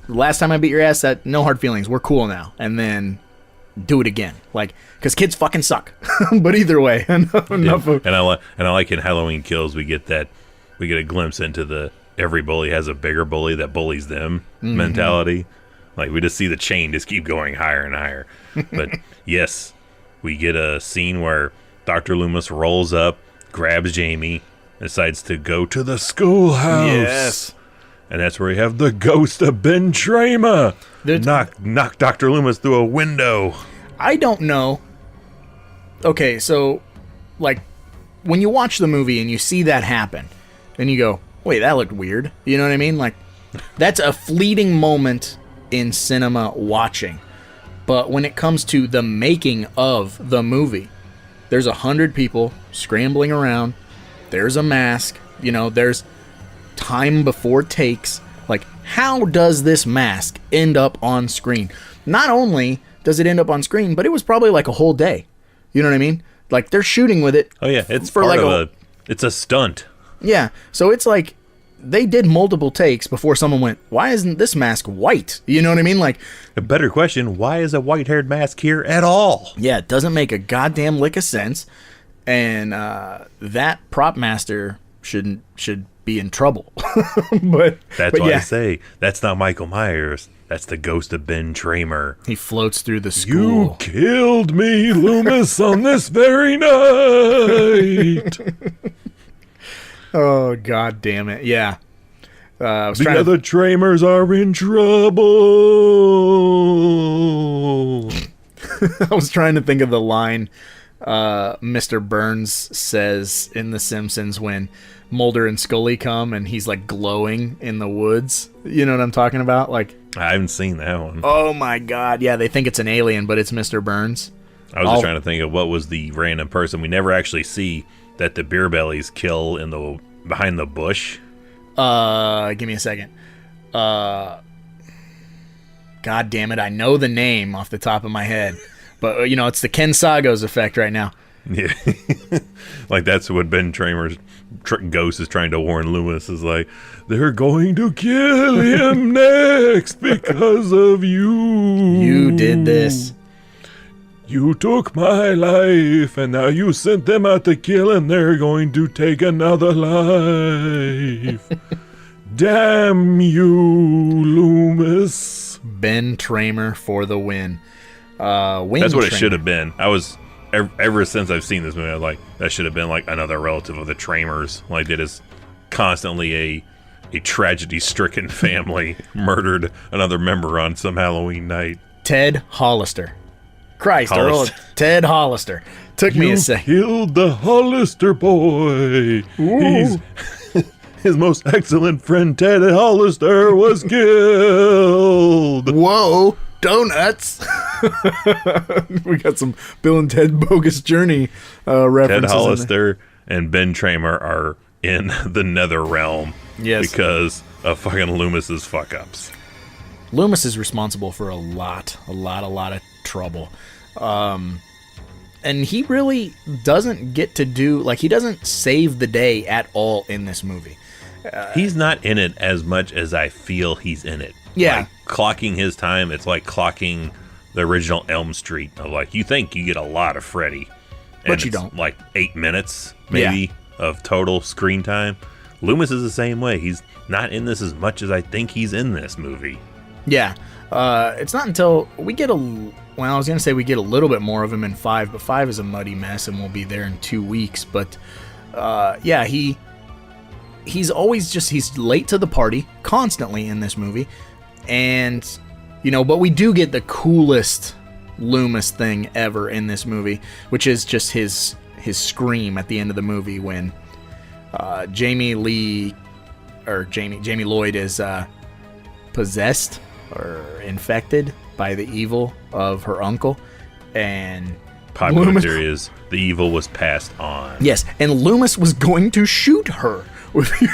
last time I beat your ass, that no hard feelings, we're cool now, and then do it again, like, because kids fucking suck. But either way, enough of, And I like in Halloween Kills we get a glimpse into the every bully has a bigger bully that bullies them mentality. Like, we just see the chain just keep going higher and higher. But yes, we get a scene where Dr. Loomis rolls up, grabs Jamie, decides to go to the schoolhouse. Yes. And that's where we have the ghost of Ben Tramer. Knock Dr. Loomis through a window. I don't know. Okay, so, like, when you watch the movie and you see that happen, and you go, wait, that looked weird. You know what I mean? Like, that's a fleeting moment in cinema watching. But when it comes to the making of the movie, there's 100 people scrambling around. There's a mask. You know, there's time before takes. Like, how does this mask end up on screen? Not only does it end up on screen, but it was probably like a whole day. You know what I mean? Like, they're shooting with it. Oh yeah, it's for part like of it's a stunt. Yeah, so it's like they did multiple takes before someone went, why isn't this mask white? You know what I mean? Like, A better question, why is a white-haired mask here at all? yeah, it doesn't make a goddamn lick of sense. And that prop master should be in trouble. but That's why yeah, I say, that's not Michael Myers. That's the ghost of Ben Tramer. he floats through the You school. killed me, Loomis, on this very night. Oh, god damn it. Yeah. I was The trying other Tramers are in trouble. I was trying to think of the line Mr. Burns says in The Simpsons when Mulder and Scully come and he's like glowing in the woods. You know what I'm talking about? Like, I haven't seen that one. oh my god, yeah, they think it's an alien, but it's Mr. Burns. I was just trying to think of what was the random person we never actually see that the beer bellies kill in the behind the bush. Give me a second. God damn it, I know the name off the top of my head. But, you know, it's the Ken Sagos effect right now. Yeah. Like, that's what Ben Tramer's ghost is trying to warn Loomis, is like, they're going to kill him next because of you. You did this. You took my life, and now you sent them out to kill, and they're going to take another life. Damn you, Loomis. Ben Tramer for the win. That's what it should have been. I was ever since I've seen this movie, I was like, that should have been like another relative of the Tramers. Like, it is constantly a tragedy-stricken family murdered another member on some Halloween night. Ted Hollister. Christ, Hollister. Earl, Ted Hollister. Took me a sec. Killed the Hollister boy. He's his most excellent friend Ted Hollister was killed. Whoa, donuts. We got some Bill and Ted Bogus Journey references. Ted Hollister and Ben Tramer are in the nether realm. Yes. Because of fucking Loomis's fuck ups. Loomis is responsible for a lot of trouble. And he really doesn't get to do, like, he doesn't save the day at all in this movie. He's not in it as much as I feel he's in it. Yeah. Like, clocking his time, it's like clocking the original Elm Street. Of like, you think you get a lot of Freddy. But you it's don't. Like 8 minutes, maybe, of total screen time. Loomis is the same way. He's not in this as much as I think he's in this movie. Yeah. It's not until we get I was going to say we get a little bit more of him in 5, but 5 is a muddy mess and we'll be there in 2 weeks. But, he's always he's late to the party constantly in this movie. And, but we do get the coolest Loomis thing ever in this movie, which is just his scream at the end of the movie when Jamie Lloyd is possessed or infected by the evil of her uncle, and Popular theory is the evil was passed on. Yes, and Loomis was going to shoot her.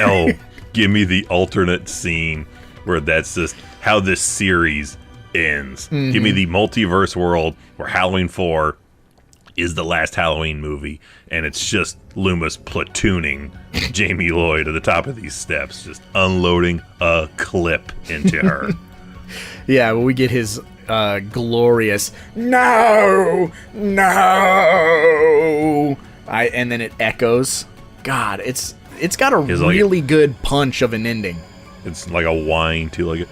Oh, give me the alternate scene where that's just how this series ends. Mm-hmm. Give me the multiverse world where Halloween 4 is the last Halloween movie, and it's just Loomis platooning Jamie Lloyd at the top of these steps, just unloading a clip into her. Yeah, well, we get his glorious no, and then it echoes. God, it's got a really good punch of an ending. It's like a whine too, like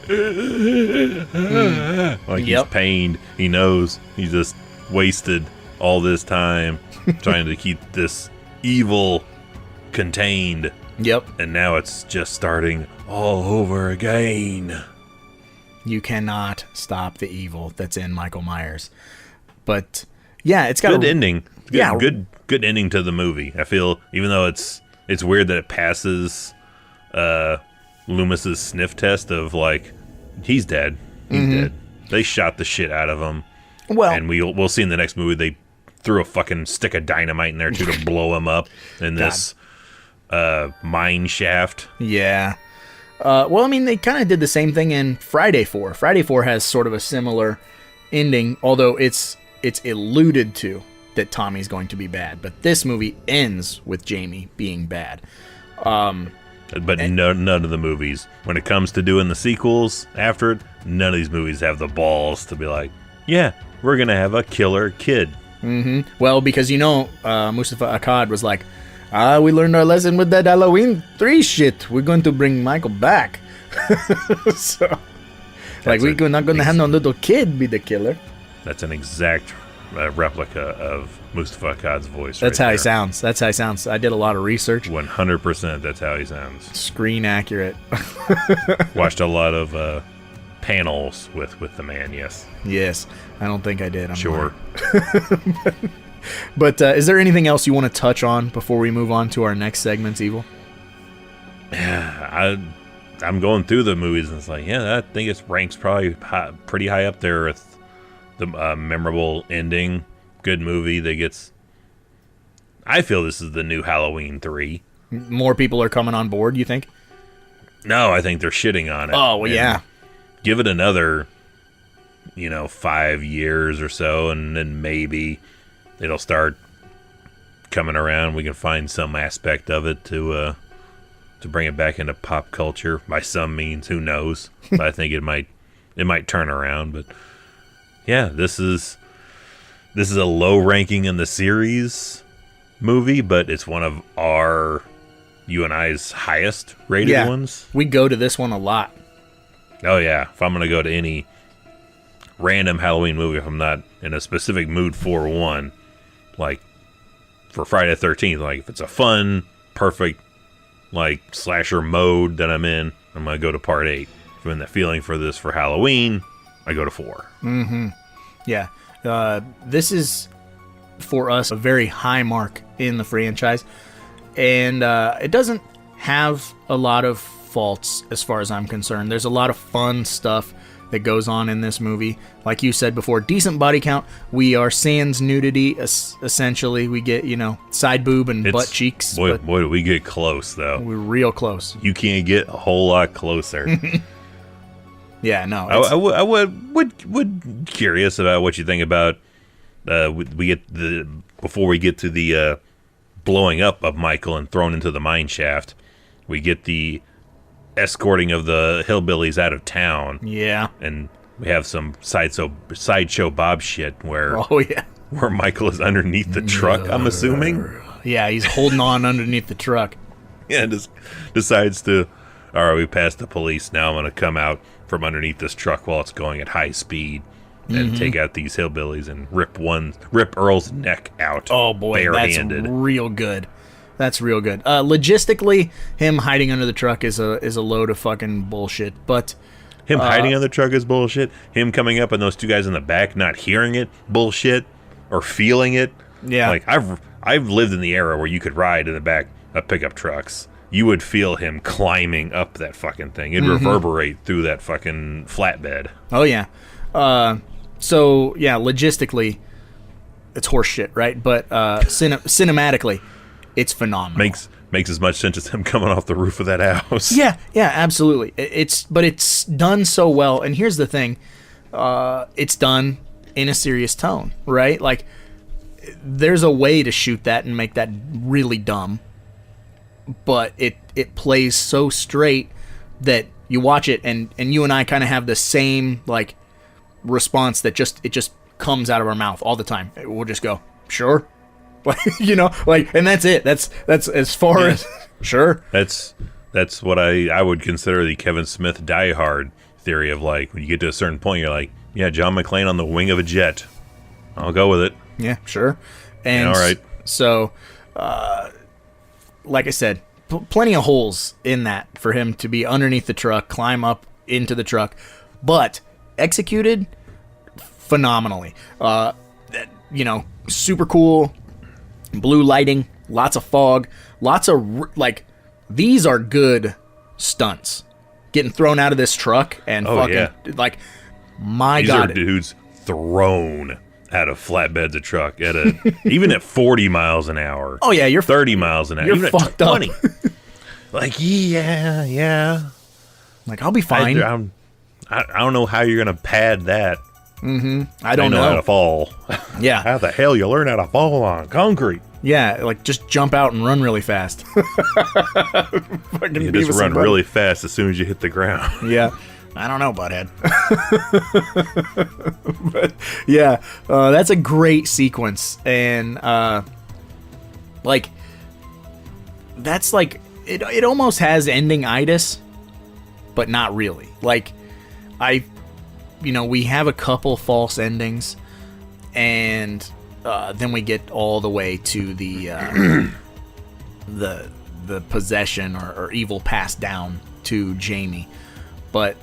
he's pained. He knows he just wasted all this time trying to keep this evil contained. Yep. And now it's just starting all over again. You cannot stop the evil that's in Michael Myers. But yeah, it's got good ending. Good, good ending to the movie. I feel, even though it's weird that it passes Loomis's sniff test of like, he's dead. He's dead. They shot the shit out of him. Well, and we'll see in the next movie they threw a fucking stick of dynamite in there too to blow him up in this mine shaft. Yeah. Well, I mean, they kind of did the same thing in Friday 4. Friday 4 has sort of a similar ending, although it's alluded to that Tommy's going to be bad. But this movie ends with Jamie being bad. But none of the movies, when it comes to doing the sequels after it, none of these movies have the balls to be like, yeah, we're going to have a killer kid. Mm-hmm. Well, because, Mustafa Akkad was like, we learned our lesson with that Halloween 3 shit. We're going to bring Michael back. So, we're not going to have no little kid be the killer. That's an exact replica of Mustafa Akkad's voice. That's how he sounds. That's how he sounds. I did a lot of research. 100% that's how he sounds. Screen accurate. Watched a lot of panels with the man, yes. Yes. I don't think I did. I'm sure. But is there anything else you want to touch on before we move on to our next segments, Evil? Yeah, I'm going through the movies and it's like, yeah, I think it ranks probably pretty high up there with the memorable ending. Good movie that gets... I feel this is the new Halloween 3. More people are coming on board, you think? No, I think they're shitting on it. Oh, well, yeah. Give it another, 5 years or so, and then maybe it'll start coming around. We can find some aspect of it to bring it back into pop culture by some means. Who knows? But I think it might turn around. But yeah, this is a low ranking in the series movie, but it's one of you and I's highest rated ones. We go to this one a lot. Oh yeah, if I'm gonna go to any random Halloween movie, if I'm not in a specific mood for one, like for Friday the 13th, like if it's a fun, perfect, like slasher mode that I'm in, I'm gonna go to part 8. If I'm in the feeling for this for Halloween, I go to 4. Mm-hmm. Yeah. This is, for us, a very high mark in the franchise. And it doesn't have a lot of faults as far as I'm concerned. There's a lot of fun stuff that goes on in this movie. Like you said before, decent body count. We are sans nudity, essentially. We get, side boob and butt cheeks. Boy, do we get close, though. We're real close. You can't get a whole lot closer. Yeah, no. I would curious about what you think about before we get to the blowing up of Michael and thrown into the mine shaft. We get the escorting of the hillbillies out of town. Yeah. And we have some sideshow Bob shit where where Michael is underneath the truck, I'm assuming. Yeah, he's holding on underneath the truck. Yeah, and just decides to, all right, we passed the police, now I'm going to come out from underneath this truck while it's going at high speed and take out these hillbillies and rip Earl's neck out. Oh boy, barehanded. That's real good. That's real good. Logistically, him hiding under the truck is a load of fucking bullshit. But him hiding under the truck is bullshit. Him coming up and those two guys in the back not hearing it, bullshit, or feeling it. Yeah, like I've lived in the era where you could ride in the back of pickup trucks. You would feel him climbing up that fucking thing. It'd reverberate through that fucking flatbed. Oh yeah. So yeah, logistically, it's horse shit, right? But cinematically, it's phenomenal. Makes as much sense as him coming off the roof of that house. Yeah, absolutely. But it's done so well. And here's the thing, it's done in a serious tone, right? Like, there's a way to shoot that and make that really dumb, but it plays so straight that you watch it and you and I kind of have the same like response that it just comes out of our mouth all the time. We'll just go, sure. And that's it. That's as far as sure. That's what I would consider the Kevin Smith Die Hard theory of, like, when you get to a certain point, you're like, yeah, John McClane on the wing of a jet. I'll go with it. Yeah, sure. And all right. So, like I said, plenty of holes in that for him to be underneath the truck, climb up into the truck, but executed phenomenally. Super cool. Blue lighting, lots of fog, lots of these are good stunts. Getting thrown out of this truck and these are dudes thrown out of flatbeds of truck at even at 40 miles an hour. Oh yeah, you're 30 miles an hour. You're even fucked at up. 20. Yeah. Like, I'll be fine. I don't know how you're gonna pad that. I don't know how to fall. Yeah. How the hell you learn how to fall on concrete? Yeah, like, just jump out and run really fast. You just run really fast as soon as you hit the ground. Yeah. I don't know, butthead. But yeah, that's a great sequence, and that's like it almost has ending-itis, but not really. Like, we have a couple false endings, and then we get all the way to the the possession or evil passed down to Jamie. But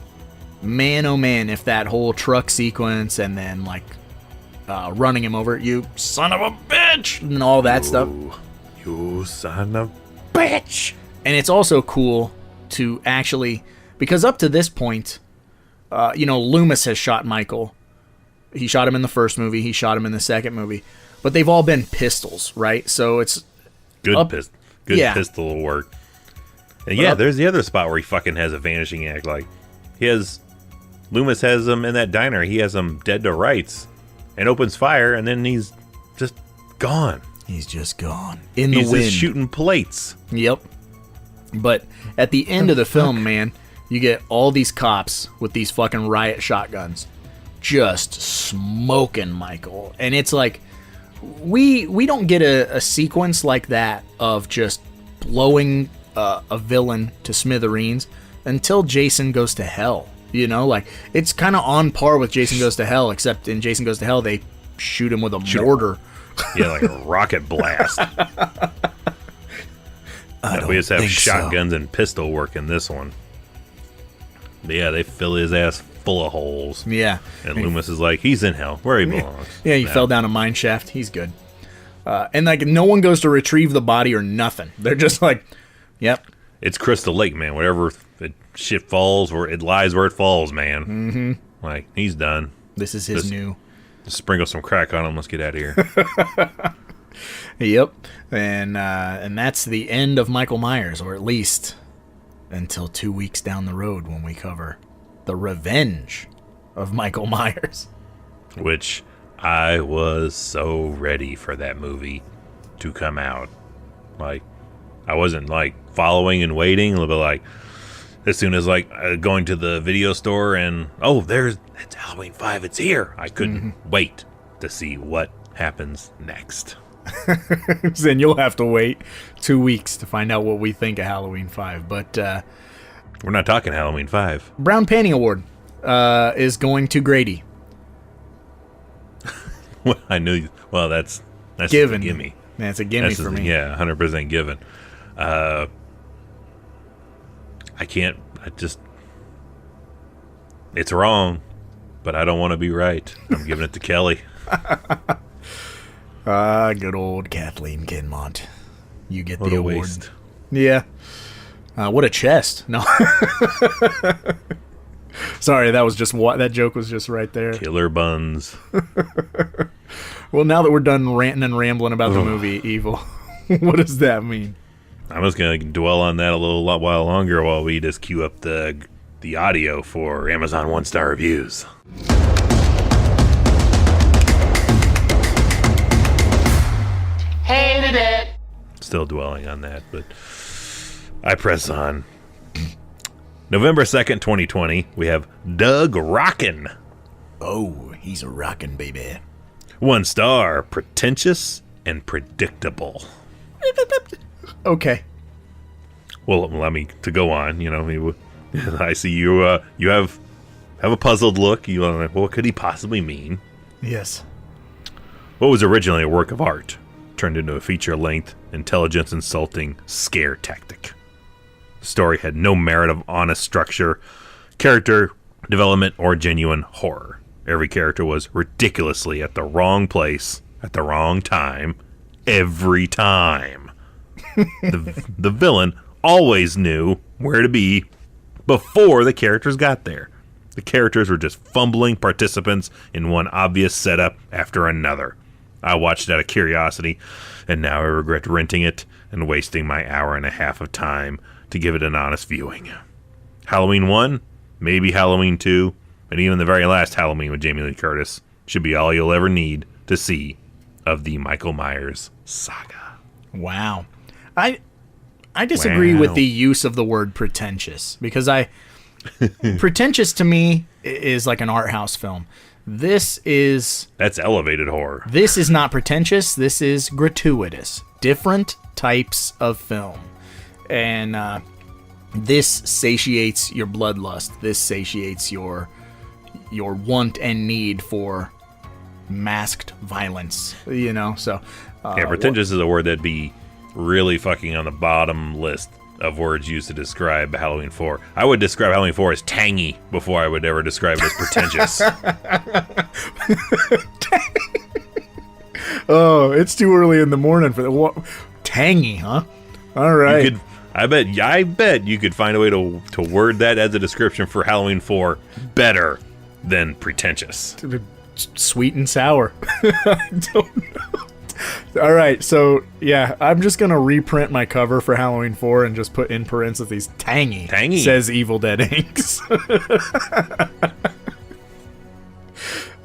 man, oh man, if that whole truck sequence and then running him over, you son of a bitch, and all that stuff. You son of a bitch. And it's also cool to actually, because up to this point, Loomis has shot Michael. He shot him in the first movie. He shot him in the second movie. But they've all been pistols, right? So it's good pistol work. And there's the other spot where he fucking has a vanishing act. Like, Loomis has him in that diner. He has him dead to rights and opens fire, and then he's just gone. He's just gone. In the wind. He's just shooting plates. Yep. But at the end of the film, man, you get all these cops with these fucking riot shotguns just smoking Michael. And it's like, we don't get a sequence like that of just blowing a villain to smithereens until Jason Goes to Hell. It's kind of on par with Jason Goes to Hell, except in Jason Goes to Hell, they shoot him with a mortar. Yeah, like a rocket blast. We just have shotguns and pistol work in this one. But yeah, they fill his ass full of holes. Yeah. And Loomis is like, he's in hell, where he belongs. Yeah, he fell down a mine shaft. He's good. And no one goes to retrieve the body or nothing. They're just like, yep. It's Crystal Lake, man. Whatever shit falls, it lies where it falls, man. Like, he's done. This is his new. Just sprinkle some crack on him. Let's get out of here. Yep. And that's the end of Michael Myers, or at least until 2 weeks down the road when we cover The Revenge of Michael Myers. Which I was so ready for that movie to come out. Like, I wasn't like following and waiting. A little bit like, as soon as like going to the video store and it's Halloween 5, it's here. I couldn't wait to see what happens next. Then you'll have to wait 2 weeks to find out what we think of Halloween 5. But we're not talking Halloween 5. Brown Panty Award is going to Grady. I knew. Well, that's Given. a gimme. That's a gimme for me. Yeah, 100% given. I can't. It's wrong, but I don't want to be right. I'm giving it to Kelly. Good old Kathleen Kinmont. You get the award. Waste. Yeah. What a chest. No. Sorry, that joke was just right there. Killer buns. Well, now that we're done ranting and rambling about the movie Evil, what does that mean? I'm just going to dwell on that a while longer while we just queue up the audio for Amazon 1-star reviews. Hated it. Still dwelling on that, but I press on. November 2nd, 2020, we have Doug Rockin'. Oh, he's a rockin' baby. 1 star, pretentious and predictable. Okay. Well, let me to go on. I see you. You have a puzzled look. What could he possibly mean? Yes. What was originally a work of art turned into a feature-length, intelligence-insulting scare tactic. The story had no merit of honest structure, character development, or genuine horror. Every character was ridiculously at the wrong place at the wrong time every time. The villain always knew where to be before the characters got there. The characters were just fumbling participants in one obvious setup after another. I watched it out of curiosity, and now I regret renting it and wasting my hour and a half of time to give it an honest viewing. Halloween 1, maybe Halloween 2, and even the very last Halloween with Jamie Lee Curtis should be all you'll ever need to see of the Michael Myers saga. Wow. I disagree with the use of the word pretentious, because pretentious to me is like an art house film. That's elevated horror. This is not pretentious. This is gratuitous. Different types of film. And this satiates your bloodlust. This satiates your want and need for masked violence. So pretentious is a word that'd be really fucking on the bottom list of words used to describe Halloween 4. I would describe Halloween 4 as tangy before I would ever describe it as pretentious. Oh, it's too early in the morning for that. Tangy, huh? All right. I bet you could find a way to word that as a description for Halloween 4 better than pretentious. Sweet and sour. I don't know. All right, so yeah, I'm just gonna reprint my cover for Halloween 4 and just put in parentheses tangy. Tangy says Evil Dead Inks. I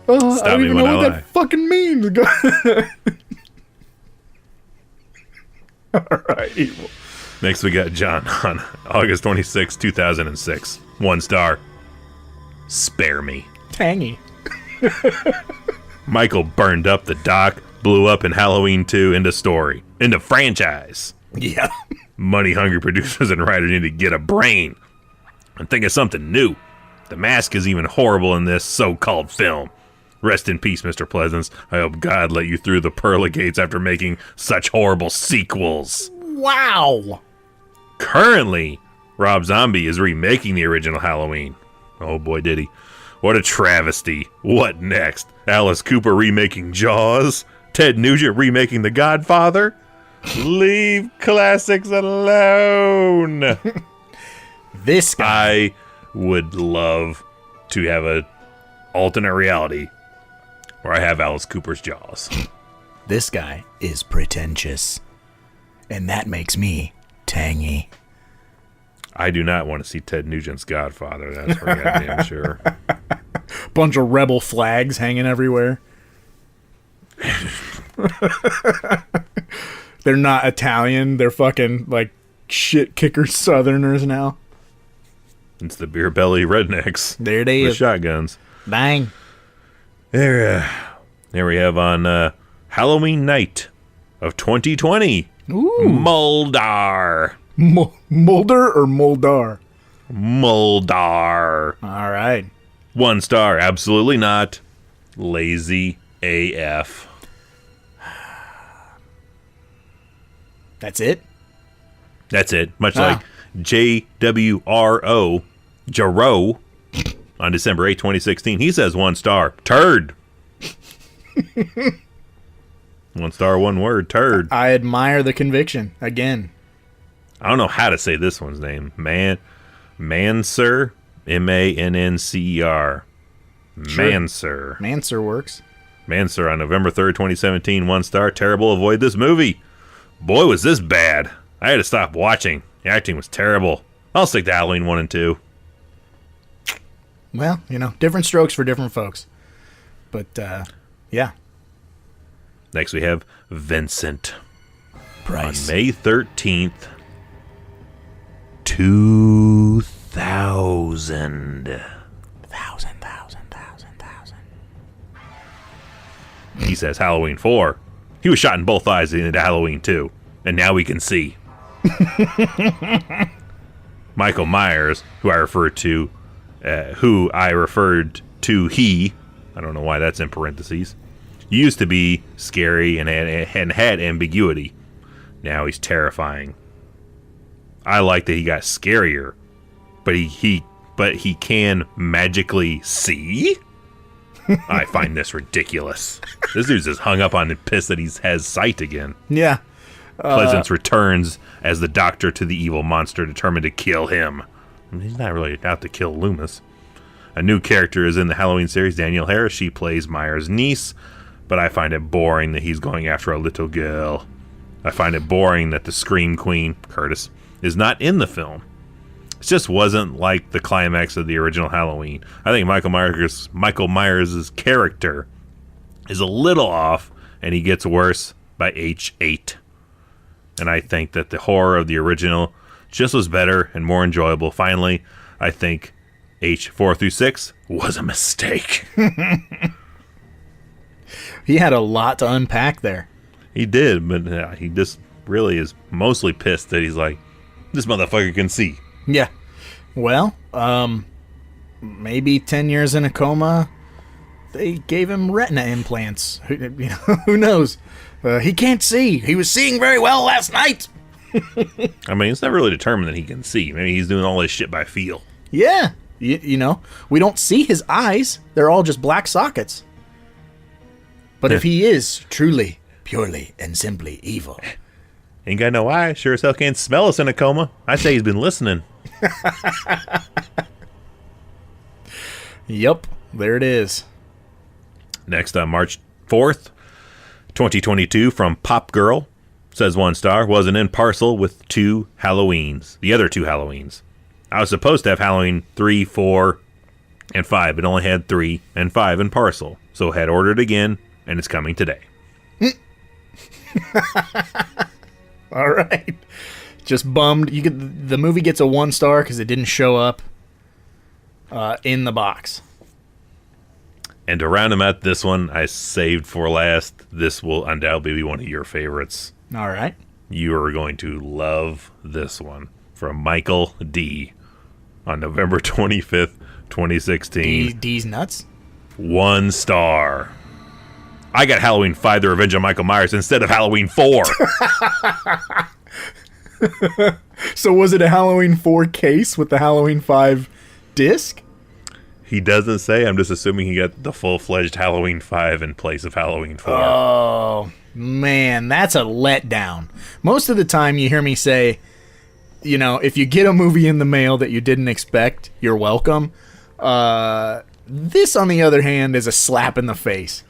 don't even know what that fucking means. All right, Evil. Next, we got John on August 26, 2006. 1 star. Spare me. Tangy. Michael burned up the dock, blew up in Halloween 2 into franchise. Yeah. Money-hungry producers and writers need to get a brain and think of something new. The mask is even horrible in this so-called film. Rest in peace, Mr. Pleasance. I hope God let you through the pearly gates after making such horrible sequels. Wow. Currently, Rob Zombie is remaking the original Halloween. Oh boy, did he. What a travesty. What next? Alice Cooper remaking Jaws? Ted Nugent remaking The Godfather? Leave classics alone. This guy. I would love to have alternate reality where I have Alice Cooper's jaws. This guy is pretentious. And that makes me tangy. I do not want to see Ted Nugent's Godfather. That's for goddamn sure. Bunch of rebel flags hanging everywhere. They're not Italian. They're fucking, like, shit kicker Southerners now. It's the beer belly rednecks. There they with is. shotguns. Bang. There we have on Halloween night of 2020. Ooh. Muldar. Mulder or Muldar? Muldar. All right. 1 star. Absolutely not. Lazy AF. That's it? That's it. Much like JWRO, Jarrow, on December 8, 2016. He says 1 star. Turd. 1 star, 1 word. Turd. I admire the conviction. Again. I don't know how to say this one's name. Mancer. M-A-N-N-C-E-R. Mancer. Mancer works. Mancer on November 3rd, 2017. 1 star. Terrible. Avoid this movie. Boy, was this bad. I had to stop watching. The acting was terrible. I'll stick to Halloween 1 and 2. Well, different strokes for different folks. But, yeah. Next we have Vincent. Price. On May 13th, 2000. Thousand. He says Halloween 4. He was shot in both eyes into Halloween 2. And now we can see. Michael Myers, who I referred to, he, I don't know why that's in parentheses, used to be scary and had ambiguity. Now he's terrifying. I like that he got scarier, but he can magically see? I find this ridiculous. This dude's just hung up on the piss that he has sight again. Yeah. Pleasance returns as the doctor to the evil monster determined to kill him. He's not really out to kill Loomis. A new character is in the Halloween series, Danielle Harris. She plays Myers' niece, but I find it boring that he's going after a little girl. I find it boring that the Scream Queen, Curtis, is not in the film. It just wasn't like the climax of the original Halloween. I think Michael Myers' character is a little off, and he gets worse by H8. And I think that the horror of the original just was better and more enjoyable. Finally, I think H4 through 6 was a mistake. He had a lot to unpack there. He did, but he just really is mostly pissed that he's like, this motherfucker can see. Yeah. Well, maybe 10 years in a coma, they gave him retina implants. Who knows? He can't see. He was seeing very well last night. I mean, it's never really determined that he can see. Maybe he's doing all this shit by feel. Yeah. We don't see his eyes. They're all just black sockets. But if he is truly, purely, and simply evil. Ain't got no eye. Sure as hell can't smell us in a coma. I say he's been listening. Yep. There it is. Next on March 4th, 2022, from Pop Girl. Says 1 star. Wasn't in parcel with 2 Halloweens. The other 2 Halloweens. I was supposed to have Halloween 3, 4, and 5, but only had 3 and 5 in parcel. So had ordered again, and it's coming today. All right. Just bummed. The movie gets a 1 star because it didn't show up in the box. And to round them out, this one I saved for last. This will undoubtedly be one of your favorites. All right. You are going to love this one. From Michael D. On November 25th, 2016. D's nuts? 1 star. I got Halloween 5, The Revenge of Michael Myers, instead of Halloween 4. So was it a Halloween 4 case with the Halloween 5 disc? He doesn't say. I'm just assuming he got the full-fledged Halloween 5 in place of Halloween 4. Oh, man, that's a letdown. Most of the time you hear me say, if you get a movie in the mail that you didn't expect, you're welcome. This, on the other hand, is a slap in the face.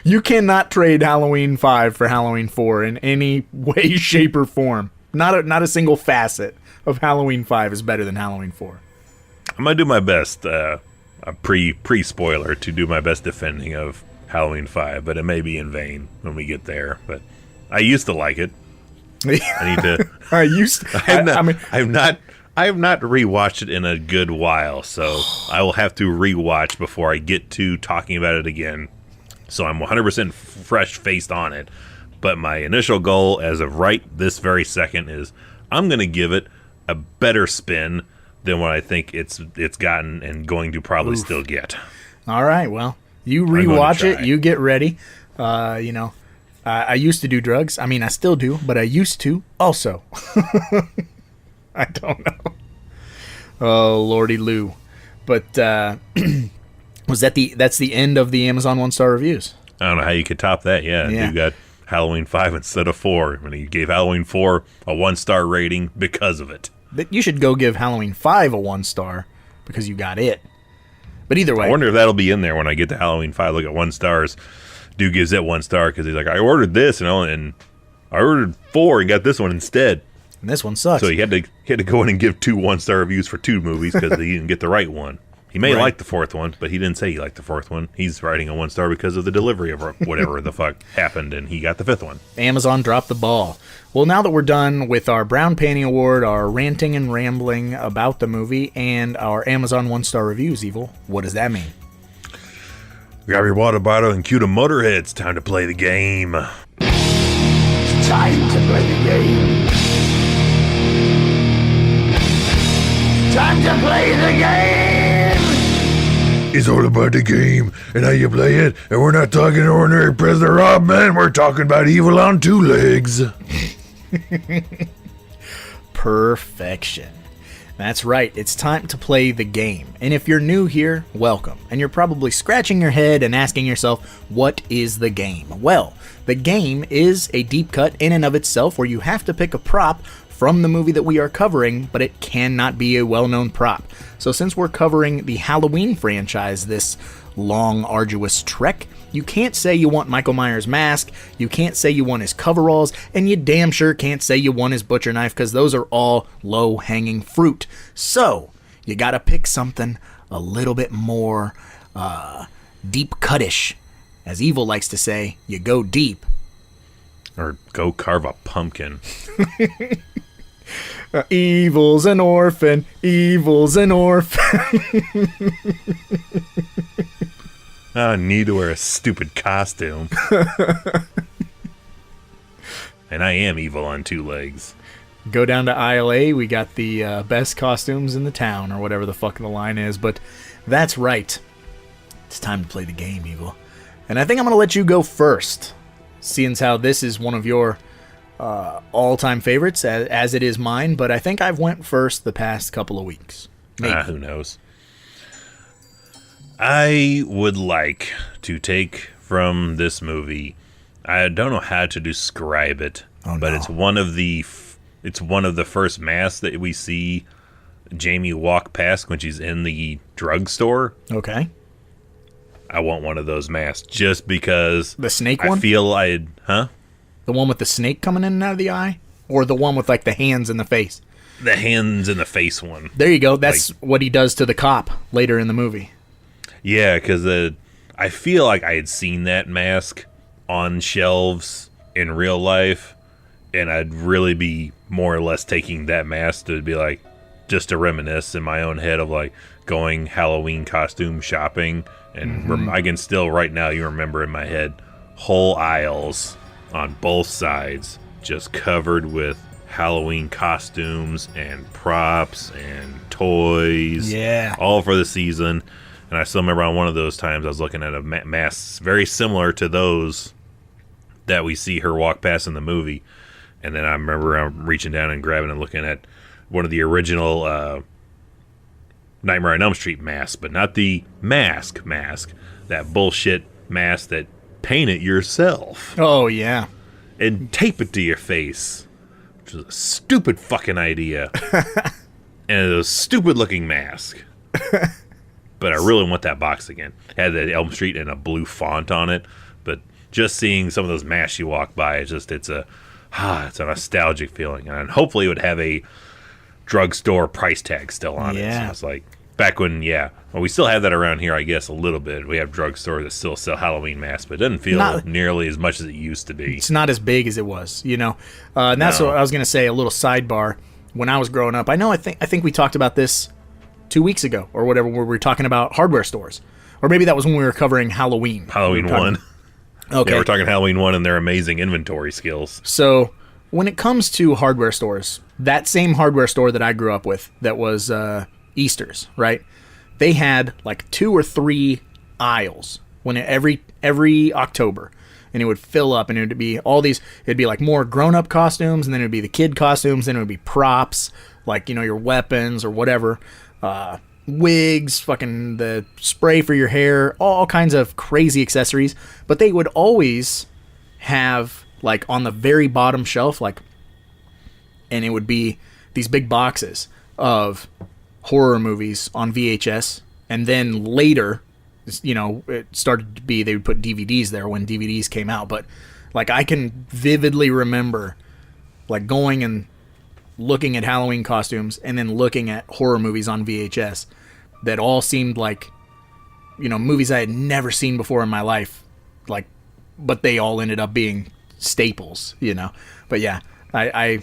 You cannot trade Halloween 5 for Halloween 4 in any way, shape, or form. Not a single facet of Halloween 5 is better than Halloween 4. I'm gonna do my best. A pre-spoiler to do my best defending of Halloween 5, but it may be in vain when we get there. But I used to like it. I need to. I have not rewatched it in a good while, so I will have to rewatch before I get to talking about it again. So I'm 100% fresh-faced on it. But my initial goal, as of right this very second, is I'm going to give it a better spin than what I think it's gotten and going to probably still get. All right, well, you rewatch it, you get ready. I used to do drugs. I mean, I still do, but I used to also. I don't know. Oh, Lordy Lou. But that's the end of the Amazon 1-star reviews. I don't know how you could top that. Yeah. You got Halloween 5 instead of 4. I mean, you gave Halloween 4 a 1-star rating because of it. But you should go give Halloween 5 a 1-star because you got it. But either way. I wonder if that'll be in there when I get to Halloween 5. Look at 1 stars. Dude gives it 1 star because he's like, I ordered this, and I ordered 4 and got this one instead. And this one sucks. So he had to go in and give 2 1-star reviews for 2 movies because he didn't get the right one. He may like the 4th one, but he didn't say he liked the 4th one. He's writing a 1-star because of the delivery of whatever the fuck happened, and he got the 5th one. Amazon dropped the ball. Well, now that we're done with our Brown Panty Award, our ranting and rambling about the movie, and our Amazon 1-star reviews, Evil, what does that mean? Grab your water bottle and cue the Motorheads. Time to play the game. Time to play the game. Time to play the game. It's all about the game and how you play it. And we're not talking ordinary prisoner Rob, man. We're talking about evil on 2 legs. Perfection. That's right, it's time to play the game. And if you're new here, welcome. And you're probably scratching your head and asking yourself, what is the game? Well, the game is a deep cut in and of itself where you have to pick a prop from the movie that we are covering, but it cannot be a well-known prop. So since we're covering the Halloween franchise, this long, arduous trek, you can't say you want Michael Myers' mask, you can't say you want his coveralls, and you damn sure can't say you want his butcher knife, because those are all low-hanging fruit. So, you gotta pick something a little bit more deep-cutish. As Evil likes to say, you go deep. Or go carve a pumpkin. Evil's an orphan, Evil's an orphan. I need to wear a stupid costume. And I am evil on 2 legs. Go down to aisle A, we got the best costumes in the town, or whatever the fuck the line is, but that's right. It's time to play the game, Evil. And I think I'm going to let you go first, seeing as how this is one of your all-time favorites, as it is mine, but I think I've went first the past couple of weeks. Who knows? I would like to take from this movie, I don't know how to describe it, but it's one of the first masks that we see Jamie walk past when she's in the drugstore. Okay. I want one of those masks just because the snake one? I feel The one with the snake coming in and out of the eye? Or the one with like the hands in the face? The hands in the face one. There you go. That's what he does to the cop later in the movie. Yeah, because I feel like I had seen that mask on shelves in real life, and I'd really be more or less taking that mask to be like, just to reminisce in my own head of like going Halloween costume shopping. And I can still, right now, you remember in my head, whole aisles on both sides just covered with Halloween costumes and props and toys. Yeah. All for the season. And I still remember on one of those times I was looking at a mask very similar to those that we see her walk past in the movie. And then I remember I'm reaching down and grabbing and looking at one of the original Nightmare on Elm Street masks, but not the mask. That bullshit mask that paint it yourself. Oh, yeah. And tape it to your face. Which is a stupid fucking idea. And a stupid looking mask. but I really want that box again. It had that Elm Street and a blue font on it, but just seeing some of those masks you walk by, it's a nostalgic feeling, and hopefully it would have a drugstore price tag still on it. So it's like back when, well, we still have that around here, I guess, a little bit. We have drugstores that still sell Halloween masks, but it doesn't feel nearly as much as it used to be. It's not as big as it was, you know. And that's what I was going to say. A little sidebar. When I was growing up, I think we talked about this 2 weeks ago or whatever, where we were talking about hardware stores, or maybe that was when we were covering Halloween. Halloween 1. Okay, yeah, we're talking Halloween 1 and their amazing inventory skills. So when it comes to hardware stores, that same hardware store that I grew up with, that was Easter's, right? They had like 2 or 3 aisles when every October, and it would fill up, and it would be all these. It'd be like more grown-up costumes, and then it'd be the kid costumes, then it would be props, like, you know, your weapons or whatever, wigs, fucking the spray for your hair, all kinds of crazy accessories. But they would always have, like, on the very bottom shelf, like, and it would be these big boxes of horror movies on VHS, and then later, you know, it started to be, they would put DVDs there when DVDs came out. But like, I can vividly remember like going and looking at Halloween costumes and then looking at horror movies on VHS that all seemed like, you know, movies I had never seen before in my life, like, but they all ended up being staples, you know. But yeah, I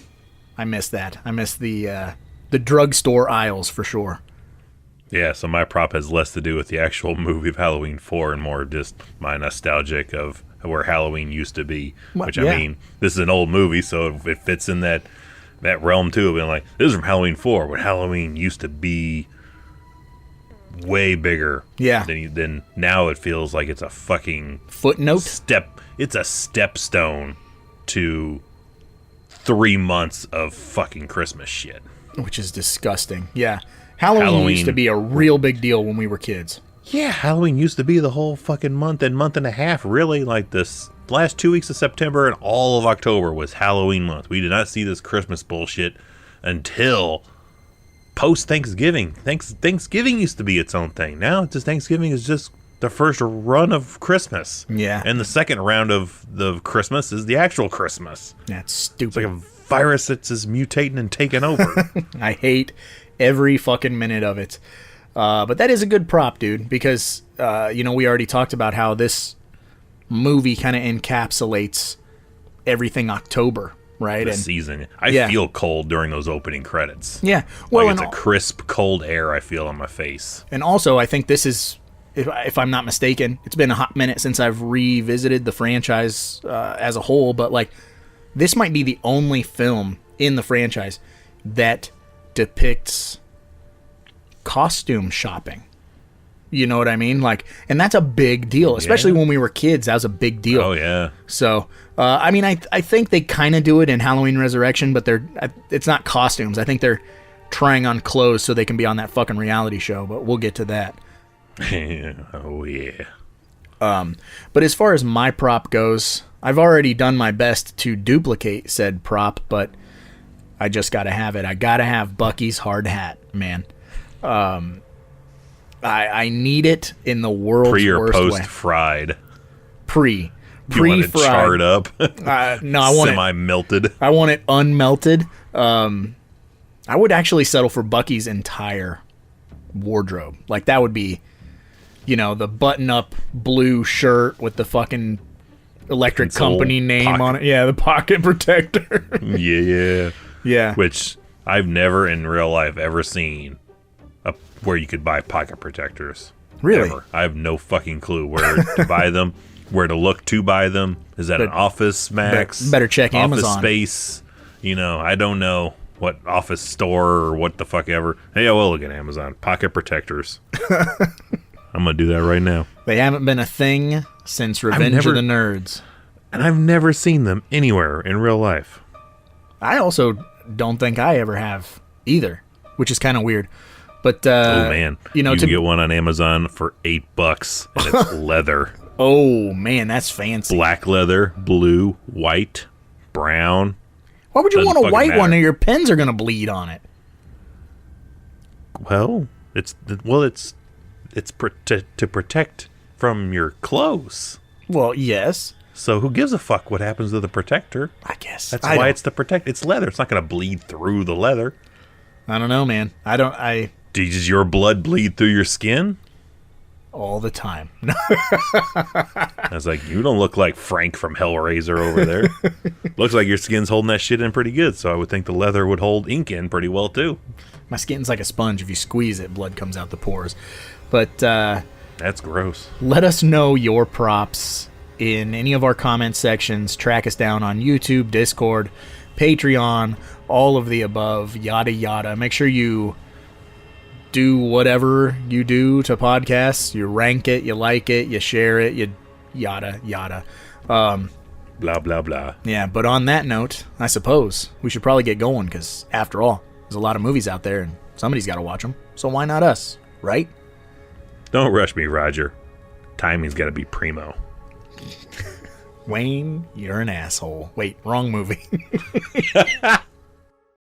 miss that. I miss the drugstore aisles for sure. Yeah, so my prop has less to do with the actual movie of Halloween 4 and more just my nostalgic of where Halloween used to be. Which, I mean, this is an old movie, so it fits in that realm too. Being like, this is from Halloween 4, where Halloween used to be way bigger. Yeah. Than now it feels like it's a fucking footnote. It's a stepstone to 3 months of fucking Christmas shit. Which is disgusting. Yeah. Halloween used to be a real big deal when we were kids. Yeah, Halloween used to be the whole fucking month and a half, really. Like this last 2 weeks of September and all of October was Halloween month. We did not see this Christmas bullshit until post-Thanksgiving. Thanksgiving used to be its own thing. Now, just Thanksgiving is just the first run of Christmas. Yeah. And the second round of the Christmas is the actual Christmas. That's stupid. It's like a virus that's just mutating and taking over. I hate every fucking minute of it. But that is a good prop, dude, because, you know, we already talked about how this movie kind of encapsulates everything October, right? The season. I feel cold during those opening credits. Yeah. Well, like it's a crisp, cold air I feel on my face. And also, I think this is, if I'm not mistaken, it's been a hot minute since I've revisited the franchise as a whole, but, like, this might be the only film in the franchise that depicts costume shopping. You know what I mean? Like, and that's a big deal, especially when we were kids. That was a big deal. Oh yeah. So, I mean, I think they kind of do it in Halloween Resurrection, but it's not costumes. I think they're trying on clothes so they can be on that fucking reality show. But we'll get to that. Oh yeah. But as far as my prop goes, I've already done my best to duplicate said prop, but I just gotta have it. I gotta have Bucky's hard hat, man. I need it in the world's pre or worst post way. fried. Pre You want it fried. charred up? No, I want semi-melted. I want it unmelted. I would actually settle for Bucky's entire wardrobe. Like, that would be, you know, the button-up blue shirt with the fucking electric company name on it. Yeah, the pocket protector. Yeah. Yeah. Which I've never in real life ever seen where you could buy pocket protectors. Really? Ever. I have no fucking clue where to buy them, where to look to buy them. Is that an Office Max? Better check Office Amazon. Space. You know, I don't know what Office Store or what the fuck ever. Hey, I will look at Amazon. Pocket protectors. I'm going to do that right now. They haven't been a thing since Revenge of the Nerds. And I've never seen them anywhere in real life. I also don't think I ever have either, which is kind of weird. But oh man, you know, you can get one on Amazon for $8, and it's leather. Oh man, that's fancy. Black leather, blue, white, brown. Why would you want a white matter. one? Or your pens are gonna bleed on it. Well, it's it's to protect from your clothes. Well, yes. So who gives a fuck what happens to the protector? I guess. That's why it's to protect. It's leather. It's not going to bleed through the leather. I don't know, man. Does your blood bleed through your skin? All the time. I was like, you don't look like Frank from Hellraiser over there. Looks like your skin's holding that shit in pretty good, so I would think the leather would hold ink in pretty well, too. My skin's like a sponge. If you squeeze it, blood comes out the pores. But that's gross. let us know your props in any of our comment sections. Track us down on YouTube, Discord, Patreon, all of the above, yada yada. Make sure you do whatever you do to podcasts. You rank it, you like it, you share it, you yada yada. Blah, blah, blah. Yeah, but on that note, I suppose we should probably get going, because after all, there's a lot of movies out there and somebody's got to watch them. So why not us, right? Don't rush me, Roger. Timing's got to be primo. Wayne, you're an asshole. Wait, wrong movie.